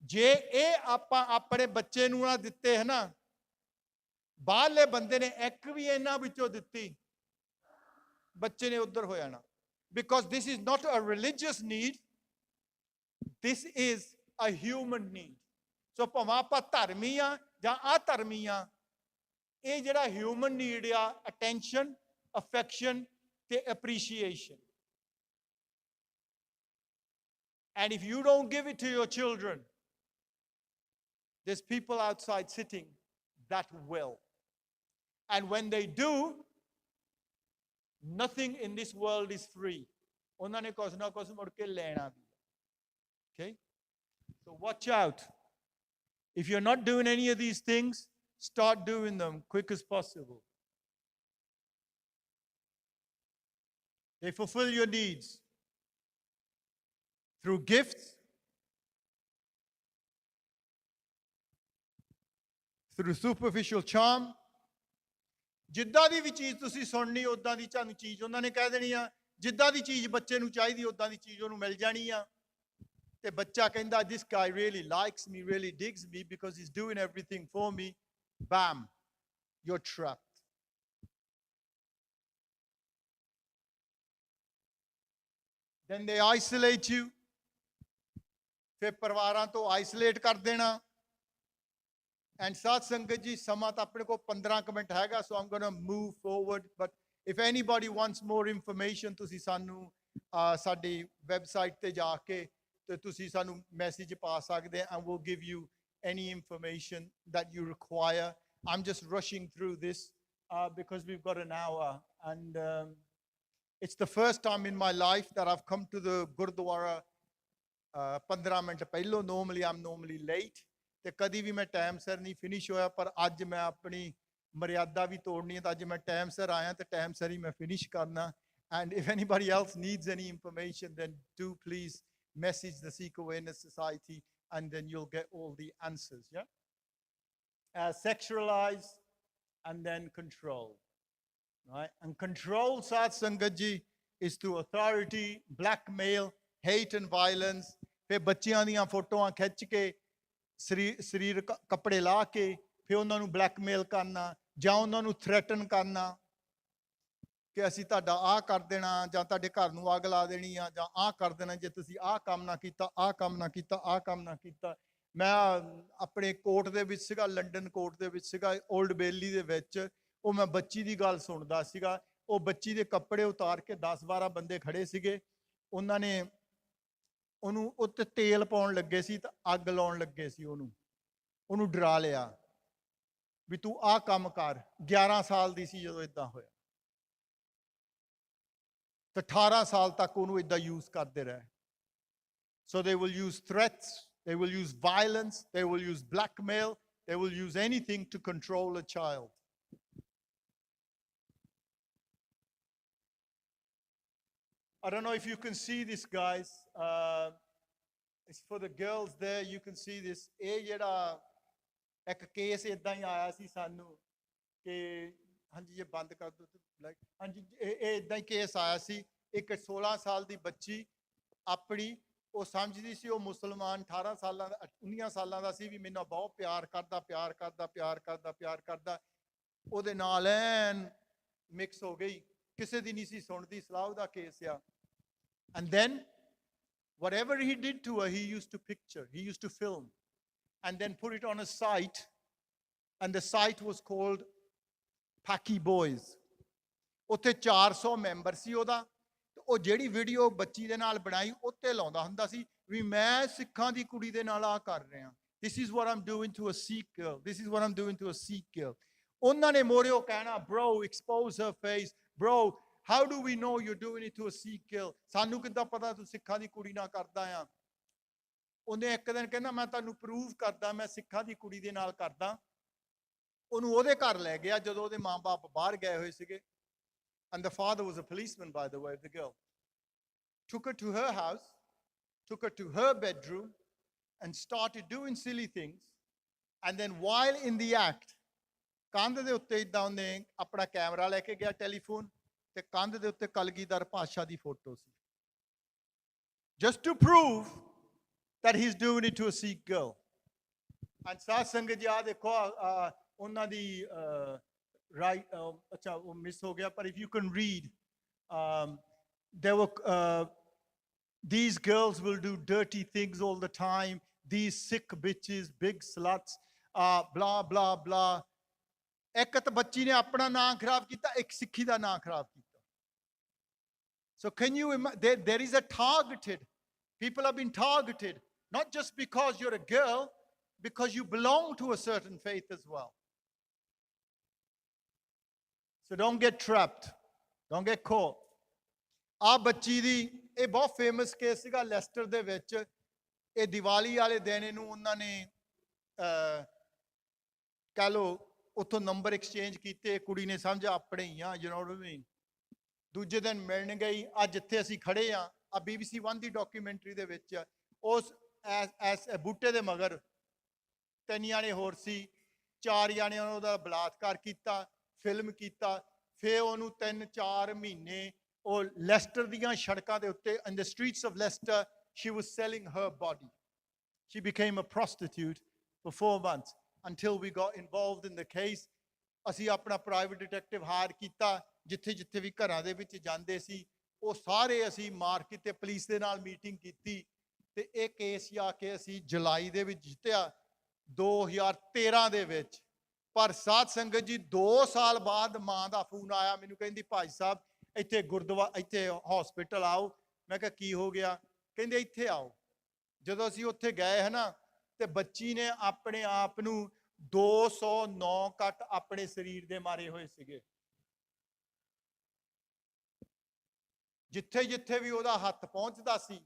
ਜੇ ਇਹ ਆਪਾਂ ਆਪਣੇ ਬੱਚੇ ਨੂੰ ਨਾ ਦਿੱਤੇ ਹੈ ਨਾ ਬਾਹਰਲੇ ਬੰਦੇ ਨੇ ਇੱਕ ਵੀ ਇਹਨਾਂ ਵਿੱਚੋਂ ਦਿੱਤੀ ਬੱਚੇ ਨੇ ਉੱਧਰ ਹੋ ਜਾਣਾ because this is not a religious need, this is a human need. ਸੋ ਭਾਵੇਂ ਆਪਾਂ ਧਰਮੀ ਆ ਜਾਂ ਅਧਰਮੀ ਆ ਇਹ ਜਿਹੜਾ ਹਿਊਮਨ ਨੀਡ ਆ attention, affection ਤੇ appreciation. And if you don't give it to your children, there's people outside sitting that will. And when they do, nothing in this world is free. ਉਹਨਾਂ ਨੇ ਕੁਛ ਨਾ ਕੁਛ ਮੁੜ ਕੇ ਲੈਣਾ ਵੀ. Okay? So watch out. If you're not doing any of these things, start doing them quick as possible. They fulfill your needs through gifts, through superficial charm. ਜਿੱਦਾਂ ਦੀ ਵੀ ਚੀਜ਼ ਤੁਸੀਂ ਸੁਣਨੀ ਉਦਾਂ ਦੀ ਤੁਹਾਨੂੰ ਚੀਜ਼ ਉਹਨਾਂ ਨੇ ਕਹਿ ਦੇਣੀ ਆ, ਜਿੱਦਾਂ ਦੀ ਚੀਜ਼ ਬੱਚੇ ਨੂੰ ਚਾਹੀਦੀ ਉਦਾਂ ਦੀ ਚੀਜ਼ ਉਹਨੂੰ ਮਿਲ ਜਾਣੀ ਆ। ਤੇ ਬੱਚਾ ਕਹਿੰਦਾ this guy really likes me, really digs me because he's doing everything for me. Bam, you're trapped. Then they isolate you. ਫਿਰ ਪਰਿਵਾਰਾਂ ਤੋਂ ਆਈਸੋਲੇਟ ਕਰ ਦੇਣਾ। And ਸਾਧ ਸੰਗਤ ਜੀ ਸਮਾਂ ਤਾਂ ਆਪਣੇ ਕੋਲ 15 ਕੁ ਮਿੰਟ ਹੈਗਾ, so I'm going to move forward. But if anybody wants more information, ਤੁਸੀਂ ਸਾਨੂੰ ਸਾਡੀ ਵੈਬਸਾਈਟ ਤੇ ਜਾ ਕੇ ਤੇ ਤੁਸੀਂ ਸਾਨੂੰ ਮੈਸੇਜ ਪਾ ਸਕਦੇ, and we'll give you any information that you require. I'm just rushing through this because we've got an hour, and it's the first time in my life that I've come to the Gurdwara 15 minute ਪਹਿਲੋਂ। normally late, ਤੇ ਕਦੀ ਵੀ ਮੈਂ time ਸਿਰ ਨਹੀਂ finish ਹੋਇਆ, ਪਰ ਅੱਜ ਮੈਂ ਆਪਣੀ ਮਰਿਆਦਾ ਵੀ ਤੋੜਨੀ ਹੈ, ਤਾਂ ਅੱਜ ਮੈਂ ਟਾਈਮ ਸਿਰ ਆਇਆ ਤੇ ਟਾਈਮ ਸਿਰ ਹੀ ਮੈਂ ਫਿਨਿਸ਼ ਕਰਨਾ। And if anybody else needs any information, then do please message the Sikh Awareness Society, and then you'll get all the answers. Yeah. Sexualize and then control. Right? And control, Sat Sangat ji, is through authority, blackmail, hate and violence. ਫਿਰ ਬੱਚਿਆਂ ਦੀਆਂ ਫੋਟੋਆਂ ਖਿੱਚ ਕੇ ਸਰੀਰ ਕੱਪੜੇ ਲਾ ਕੇ ਫਿਰ ਉਹਨਾਂ ਨੂੰ ਬਲੈਕਮੇਲ ਕਰਨਾ, ਜਾਂ ਉਹਨਾਂ ਨੂੰ ਥ੍ਰੈਟਨ ਕਰਨਾ ਕਿ ਅਸੀਂ ਤੁਹਾਡਾ ਆਹ ਕਰ ਦੇਣਾ, ਜਾਂ ਤੁਹਾਡੇ ਘਰ ਨੂੰ ਅੱਗ ਲਾ ਦੇਣੀ ਆ, ਜਾਂ ਆਹ ਕਰ ਦੇਣਾ ਜੇ ਤੁਸੀਂ ਆਹ ਕੰਮ ਨਾ ਕੀਤਾ, ਆਹ ਕੰਮ ਨਾ ਕੀਤਾ, ਆਹ ਕੰਮ ਨਾ ਕੀਤਾ। ਮੈਂ ਆਪਣੇ ਕੋਰਟ ਦੇ ਵਿੱਚ ਸੀਗਾ, ਲੰਡਨ ਕੋਰਟ ਦੇ ਵਿੱਚ ਸੀਗਾ, ਓਲਡ ਬੇਲੀ ਦੇ ਵਿੱਚ। ਉਹ ਮੈਂ ਬੱਚੀ ਦੀ ਗੱਲ ਸੁਣਦਾ ਸੀਗਾ। ਉਹ ਬੱਚੀ ਦੇ ਕੱਪੜੇ ਉਤਾਰ ਕੇ 10-12 ਬੰਦੇ ਖੜੇ ਸੀਗੇ, ਉਹਨਾਂ ਨੇ ਉਹਨੂੰ ਉੱਤੇ ਤੇਲ ਪਾਉਣ ਲੱਗੇ ਸੀ ਤਾਂ ਅੱਗ ਲਾਉਣ ਲੱਗੇ ਸੀ। ਉਹਨੂੰ ਡਰਾ ਲਿਆ ਵੀ ਤੂੰ ਆਹ ਕੰਮ ਕਰ। 11 ਸਾਲ ਦੀ ਸੀ ਜਦੋਂ ਇਦਾਂ ਹੋਇਆ, ਤੇ 18 ਸਾਲ ਤੱਕ ਉਹਨੂੰ ਇਦਾਂ ਯੂਜ਼ ਕਰਦੇ ਰਹੇ। So they will use threats, they will use violence, they will use blackmail, they will use anything to control a child. I don't know if you can see this, guys. It's for the girls there. You can see this. ਇਹ ਜਿਹੜਾ ਇੱਕ case ਇਦਾਂ ਹੀ ਆਇਆ ਸੀ ਸਾਨੂੰ ਕਿ ਹਾਂਜੀ ਇਹ ਬੰਦ ਕਰ ਦਿਓ ਲਾਈਟ। ਹਾਂਜੀ ਇਹ ਇਦਾਂ ਹੀ ਕੇਸ ਆਇਆ ਸੀ। ਇੱਕ 16 ਸਾਲ ਦੀ ਬੱਚੀ ਆਪਣੀ, ਉਹ ਸਮਝਦੀ ਸੀ ਉਹ ਮੁਸਲਮਾਨ 18 ਸਾਲਾਂ ਦਾ 19 ਸਾਲਾਂ ਦਾ ਸੀ ਵੀ ਮੈਨੂੰ ਬਹੁਤ ਪਿਆਰ ਕਰਦਾ, ਪਿਆਰ ਕਰਦਾ, ਪਿਆਰ ਕਰਦਾ, ਪਿਆਰ ਕਰਦਾ। ਉਹਦੇ ਨਾਲ ਐਨ ਮਿਕਸ ਹੋ ਗਈ, ਕਿਸੇ ਦੀ ਨਹੀਂ ਸੀ ਸੁਣਦੀ। ਸਲਾਹ ਦਾ ਕੇਸ ਆ। And then whatever he did to her, he used to picture, he used to film, and then put it on a site, and the site was called Paki Boys. ਉੱਥੇ 400 member ਸੀ ਉਹਦਾ। ਉਹ ਜਿਹੜੀ video ਬੱਚੀ ਦੇ ਨਾਲ ਬਣਾਈ ਉੱਤੇ ਲਾਉਂਦਾ ਹੁੰਦਾ ਸੀ ਵੀ ਮੈਂ ਸਿੱਖਾਂ ਦੀ ਕੁੜੀ ਦੇ ਨਾਲ ਆ ਕਰ ਰਿਹਾ। This is what I'm doing to a Sikh girl. This is what I'm doing to a Sikh girl. ਉਹਨਾਂ ਨੇ ਮੋਰਿਓ ਕਹਿਣਾ, bro, expose her face. Bro, how do we know you're doing it to a Sikh girl? ਸਾਨੂੰ ਕਿੱਦਾਂ ਪਤਾ ਤੂੰ ਸਿੱਖਾਂ ਦੀ ਕੁੜੀ ਨਾਲ ਕਰਦਾ ਆ। ਉਹਨੇ ਇੱਕ ਦਿਨ ਕਹਿੰਦਾ ਮੈਂ ਤੁਹਾਨੂੰ ਪ੍ਰੂਵ ਕਰਦਾ ਮੈਂ ਸਿੱਖਾਂ ਦੀ ਕੁੜੀ ਦੇ ਨਾਲ ਕਰਦਾ। ਉਹਨੂੰ ਉਹਦੇ ਘਰ ਲੈ ਗਿਆ ਜਦੋਂ ਉਹਦੇ ਮਾਂ-ਬਾਪ ਬਾਹਰ ਗਏ ਹੋਏ ਸੀਗੇ। And the father was a policeman, by the way, of the girl. Took her to her house, took her to her bedroom, and started doing silly things. And then while in the act, ਕੰਧ ਦੇ ਉੱਤੇ ਇਦਾਂ ਉਹਨੇ ਆਪਣਾ camera ਲੈ ਕੇ ਗਿਆ, telephone, ਤੇ ਕੰਧ ਦੇ ਉੱਤੇ ਕਲਗੀਧਰ ਪਾਤਸ਼ਾਹ ਦੀ photo C. Just to prove that he's doing it to a Sikh girl. And ਸਾਧ ਸੰਗਤ ਜੀ ਆ ਦੇਖੋ ਉਹਨਾਂ ਦੀ right, ਅੱਛਾ ਉਹ ਮਿਸ ਹੋ ਗਿਆ, ਪਰ if you can read, there were these girls will do dirty things all the time, these sick bitches, big sluts, blah blah blah. ਇੱਕ ਤਾਂ ਬੱਚੀ ਨੇ ਆਪਣਾ ਨਾਂ ਖਰਾਬ ਕੀਤਾ, ਇੱਕ ਸਿੱਖੀ ਦਾ ਨਾਂ ਖਰਾਬ ਕੀਤਾ। So can you imagine, there is a targeted, people have been targeted, not just because you're a girl, because you belong to a certain faith as well. So don't get trapped, don't get caught. ਆ ਬੱਚੀ ਦੀ ਇਹ ਬਹੁਤ famous case ਸੀਗਾ Leicester ਦੇ ਵਿੱਚ। ਇਹ ਦੀਵਾਲੀ ਵਾਲੇ ਦਿਨ ਇਹਨੂੰ ਉਹਨਾਂ ਨੇ ਕਹਿ ਲਓ ਉੱਥੋਂ ਨੰਬਰ ਐਕਸਚੇਂਜ ਕੀਤੇ। ਕੁੜੀ ਨੇ ਸਮਝਿਆ ਆਪਣੇ ਹੀ ਆ, ਯੂ ਨੋ ਵਾਟ ਆਈ ਮੀਨ। ਦੂਜੇ ਦਿਨ ਮਿਲਣ ਗਈ। ਅੱਜ ਜਿੱਥੇ ਅਸੀਂ ਖੜੇ ਆ BBC 1 ਦੀ ਡਾਕੂਮੈਂਟਰੀ ਦੇ ਵਿੱਚ ਉਸ ਬੂਟੇ ਦੇ ਮਗਰ 3 ਜਾਣੇ ਹੋਰ ਸੀ। 4 ਜਾਣਿਆਂ ਨੇ ਉਹਦਾ ਬਲਾਤਕਾਰ ਕੀਤਾ, ਫਿਲਮ ਕੀਤਾ। ਫਿਰ ਉਹਨੂੰ 3-4 ਮਹੀਨੇ ਉਹ ਲੈਸਟਰ ਦੀਆਂ ਸੜਕਾਂ ਦੇ ਉੱਤੇ, in the streets of Leicester, she was selling her body. She became a prostitute for 4 months until we got involved in the case. ਅਸੀਂ ਆਪਣਾ ਪ੍ਰਾਈਵੇਟ ਡਿਟੈਕਟਿਵ ਹਾਇਰ ਕੀਤਾ, ਜਿੱਥੇ ਜਿੱਥੇ ਵੀ ਘਰਾਂ ਦੇ ਵਿੱਚ ਜਾਂਦੇ ਸੀ ਉਹ ਸਾਰੇ ਅਸੀਂ ਮਾਰ ਕੇ ਤੇ ਪੁਲਿਸ ਦੇ ਨਾਲ ਮੀਟਿੰਗ ਕੀਤੀ ਤੇ ਇਹ ਕੇਸ ਜਾ ਕੇ ਅਸੀਂ ਜੁਲਾਈ ਦੇ ਵਿੱਚ ਜਿੱਤਿਆ 2013 ਦੇ ਵਿੱਚ। ਪਰ ਸਾਧ ਸੰਗਤ ਜੀ 2 ਸਾਲ ਬਾਅਦ ਮਾਂ ਦਾ ਫੋਨ ਆਇਆ ਮੈਨੂੰ, ਕਹਿੰਦੀ ਭਾਈ ਸਾਹਿਬ ਇੱਥੇ ਗੁਰਦੁਆਰਾ, ਇੱਥੇ ਹਸਪੀਟਲ ਆਓ। ਮੈਂ ਕਿਹਾ ਕੀ ਹੋ ਗਿਆ? ਕਹਿੰਦੇ ਇੱਥੇ ਆਓ। ਜਦੋਂ ਅਸੀਂ ਉੱਥੇ ਗਏ ਹੈ ਨਾ ਤੇ ਬੱਚੀ ਨੇ ਆਪਣੇ ਆਪ ਨੂੰ 209 ਕੱਟ ਆਪਣੇ ਸਰੀਰ ਦੇ ਮਾਰੇ ਹੋਏ ਸੀਗੇ। ਜਿੱਥੇ ਜਿੱਥੇ ਵੀ ਉਹਦਾ ਹੱਥ ਪਹੁੰਚਦਾ ਸੀ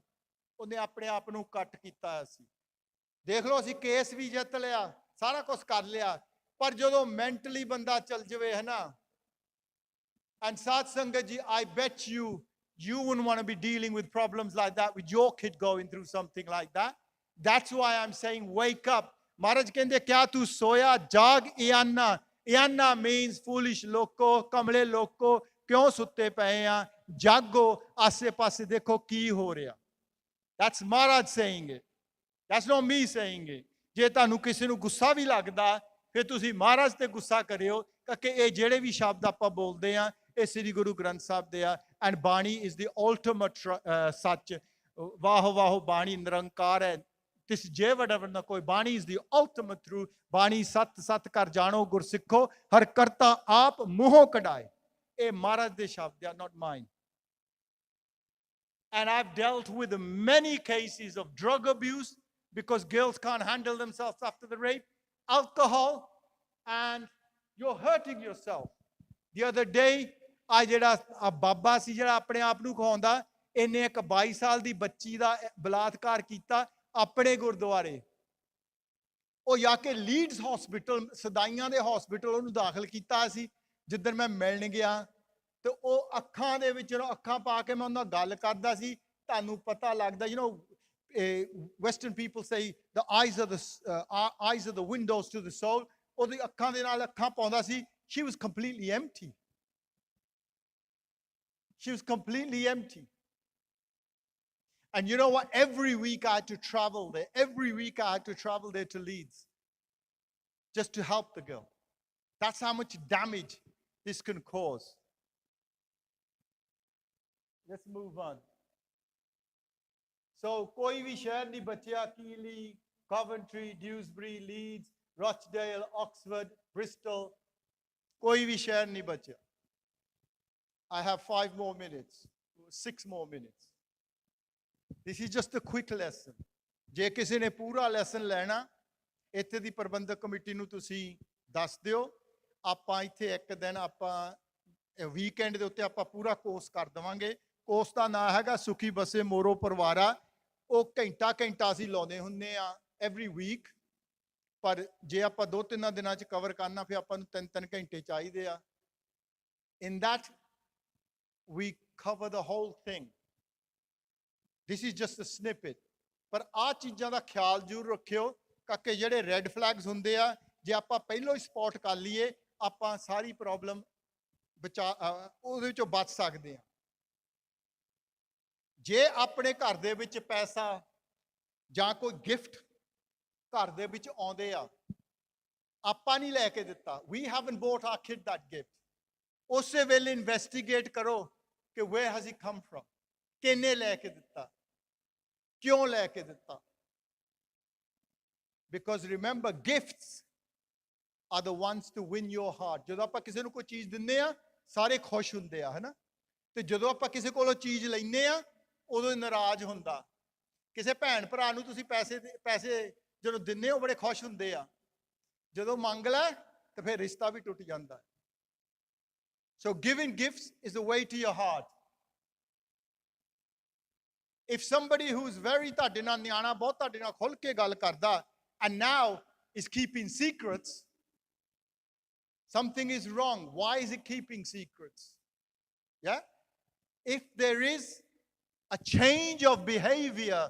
ਉਹਨੇ ਆਪਣੇ ਆਪ ਨੂੰ ਕੱਟ ਕੀਤਾ ਸੀ। ਦੇਖ ਲਓ ਅਸੀਂ ਕੇਸ ਵੀ ਜਿੱਤ ਲਿਆ, ਸਾਰਾ ਕੁਝ ਕਰ ਲਿਆ, ਪਰ ਜਦੋਂ ਮੈਂਟਲੀ ਬੰਦਾ ਚੱਲ ਜਾਵੇ ਹੈ ਨਾ। ਐਂਡ ਸਾਧ ਸੰਗਤ ਜੀ, I bet you wouldn't want to be dealing with problems like that with your kid going through something like that. That's why I'm saying wake up. Maharaj ਕਹਿੰਦੇ ਕਿਆ ਤੂੰ ਸੋਇਆ? ਜਾਗ ਇਆਨਾ। ਇਆਨਾ means foolish ਲੋਕੋ, ਕਮਲੇ ਲੋਕੋ, ਕਿਉਂ ਸੁੱਤੇ ਪਏ ਆ? ਜਾਗੋ, ਆਸੇ ਪਾਸੇ ਦੇਖੋ ਕੀ ਹੋ ਰਿਹਾ। That's Maharaj saying it. That's not me saying it. ਜੇ ਤੁਹਾਨੂੰ ਕਿਸੇ ਨੂੰ ਗੁੱਸਾ ਵੀ ਲੱਗਦਾ ਫਿਰ ਤੁਸੀਂ ਮਹਾਰਾਜ ਤੇ ਗੁੱਸਾ ਕਰਿਓ, ਕਿਉਂਕਿ ਇਹ ਜਿਹੜੇ ਵੀ ਸ਼ਬਦ ਆਪਾਂ ਬੋਲਦੇ ਆ ਇਹ ਸ੍ਰੀ ਗੁਰੂ ਗ੍ਰੰਥ ਸਾਹਿਬ ਦੇ ਆ। ਐਂਡ ਬਾਣੀ ਇਜ਼ ਦੀ ਅਲਟੀਮੇਟ ਸੱਚ। ਵਾਹੋ ਵਾਹੋ ਬਾਣੀ ਨਿਰੰਕਾਰ ਹੈ, ਤਿਸ ਜੇ ਵਡਵਰ ਨਾ ਕੋਈ। ਬਾਣੀ ਇਜ਼ ਦੀ ਅਲਟੀਮੇਟ ਟਰੂ। ਬਾਣੀ ਸਤ ਸਤ ਕਰ ਜਾਣੋ ਗੁਰ ਸਿੱਖੋ, ਹਰ ਕਰਤਾ ਆਪ ਮੂੰਹੋਂ ਕਢਾਏ। ਇਹ ਮਹਾਰਾਜ ਦੇ ਸ਼ਬਦ ਆ, not mine. And I've dealt with many cases of drug abuse because girls can't handle themselves after the rape, alcohol, and you're hurting yourself. The other day, ਆ ਜਿਹੜਾ ਬਾਬਾ ਸੀ ਜਿਹੜਾ ਆਪਣੇ ਆਪ ਨੂੰ ਖਵਾਉਂਦਾ, ਇਹਨੇ ਇੱਕ 22 ਸਾਲ ਦੀ ਬੱਚੀ ਦਾ ਬਲਾਤਕਾਰ ਕੀਤਾ ਆਪਣੇ ਗੁਰਦੁਆਰੇ। ਉਹ ਜਾ ਕੇ ਲੀਡਸ ਹਸਪੀਟਲ, ਸਦਾਈਆਂ ਦੇ ਹਸਪੀਟਲ ਉਹਨੂੰ ਦਾਖਲ ਕੀਤਾ ਸੀ। ਜਿੱਦਣ ਮੈਂ ਮਿਲਣ ਗਿਆ ਤੇ ਉਹ ਅੱਖਾਂ ਦੇ ਵਿੱਚ ਅੱਖਾਂ ਪਾ ਕੇ ਮੈਂ ਉਹਨਾਂ ਨਾਲ ਗੱਲ ਕਰਦਾ ਸੀ। ਤੁਹਾਨੂੰ ਪਤਾ ਲੱਗਦਾ, Western people say the eyes are the windows to the soul. ਉਹਦੀ ਅੱਖਾਂ ਦੇ ਨਾਲ ਅੱਖਾਂ ਪਾਉਂਦਾ ਸੀ। She was completely empty. She was completely empty. And you know what? Every week I had to travel there. Every week I had to travel there to Leeds just to help the girl. That's how much damage this can cause. Let's move on. So, koi vi shahar nahi bachya. Keighley, Coventry, Dewsbury, Leeds, Rochdale, Oxford, Bristol. Koi vi shahar nahi bachya. I have 5 more minutes, 6 more minutes. This is just a quick lesson. ਜੇ ਕਿਸੇ ਨੇ ਪੂਰਾ lesson ਲੈਣਾ ਇੱਥੇ ਦੀ ਪ੍ਰਬੰਧਕ committee ਨੂੰ ਤੁਸੀਂ ਦੱਸ ਦਿਓ। ਆਪਾਂ ਇੱਥੇ ਇੱਕ ਦਿਨ ਆਪਾਂ ਵੀਕਐਂਡ ਦੇ ਉੱਤੇ ਆਪਾਂ ਪੂਰਾ ਕੋਰਸ ਕਰ ਦੇਵਾਂਗੇ। ਕੋਰਸ ਦਾ ਨਾਂ ਹੈਗਾ ਸੁਖੀ ਬਸੇ ਮੋਰੋ ਪਰਿਵਾਰਾ। ਉਹ ਘੰਟਾ ਅਸੀਂ ਲਾਉਂਦੇ ਹੁੰਦੇ ਆ ਐਵਰੀ ਵੀਕ, ਪਰ ਜੇ ਆਪਾਂ 2-3 ਦਿਨਾਂ 'ਚ ਕਵਰ ਕਰਨਾ ਫਿਰ ਆਪਾਂ ਨੂੰ 3-3 ਘੰਟੇ ਚਾਹੀਦੇ ਆ। In that we cover the whole thing. This is just a snippet. ਪਰ ਆਹ ਚੀਜ਼ਾਂ ਦਾ ਖਿਆਲ ਜ਼ਰੂਰ ਰੱਖਿਓ ਕਿ ਜਿਹੜੇ ਰੈੱਡ ਫਲੈਗਸ ਹੁੰਦੇ ਆ ਜੇ ਆਪਾਂ ਪਹਿਲਾਂ ਹੀ ਸਪੌਟ ਕਰ ਲਈਏ ਆਪਾਂ ਸਾਰੀ ਪ੍ਰੋਬਲਮ ਉਹਦੇ ਵਿੱਚੋਂ ਬਚ ਸਕਦੇ ਆ। ਜੇ ਆਪਣੇ ਘਰ ਦੇ ਵਿੱਚ ਪੈਸਾ ਜਾਂ ਕੋਈ ਗਿਫਟ ਘਰ ਦੇ ਵਿੱਚ ਆਉਂਦੇ ਆ, ਆਪਾਂ ਨਹੀਂ ਲੈ ਕੇ ਦਿੱਤਾ, we haven't bought our kid that gift, ਉਸੇ ਵੇਲੇ ਇਨਵੈਸਟੀਗੇਟ ਕਰੋ ਕਿ where has he come from, ਕਿਹਨੇ ਲੈ ਕੇ ਦਿੱਤਾ, ਕਿਉਂ ਲੈ ਕੇ ਦਿੱਤਾ। Because remember, gifts are the ones to win your heart. ਜਦੋਂ ਆਪਾਂ ਕਿਸੇ ਨੂੰ ਕੋਈ ਚੀਜ਼ ਦਿੰਦੇ ਆ ਸਾਰੇ ਖੁਸ਼ ਹੁੰਦੇ ਆ, ਹੈ ਨਾ। ਤੇ ਜਦੋਂ ਆਪਾਂ ਕਿਸੇ ਕੋਲੋਂ ਚੀਜ਼ ਲੈਂਦੇ ਆ ਉਦੋਂ ਨਾਰਾਜ਼ ਹੁੰਦਾ। ਕਿਸੇ ਭੈਣ ਭਰਾ ਨੂੰ ਤੁਸੀਂ ਪੈਸੇ ਜਦੋਂ ਦਿੰਦੇ ਹੋ ਬੜੇ ਖੁਸ਼ ਹੁੰਦੇ ਆ, ਜਦੋਂ ਮੰਗ ਲੈ ਤੇ ਫਿਰ ਰਿਸ਼ਤਾ ਵੀ ਟੁੱਟ ਜਾਂਦਾ। So giving gifts is the way to your heart. If somebody who's very ਤੁਹਾਡੇ ਨਾਲ ਨਿਆਣਾ ਬਹੁਤ ਤੁਹਾਡੇ ਨਾਲ ਖੁੱਲ ਕੇ ਗੱਲ ਕਰਦਾ and now is keeping secrets, something is wrong. Why is it keeping secrets? Yeah? If there is a change of behavior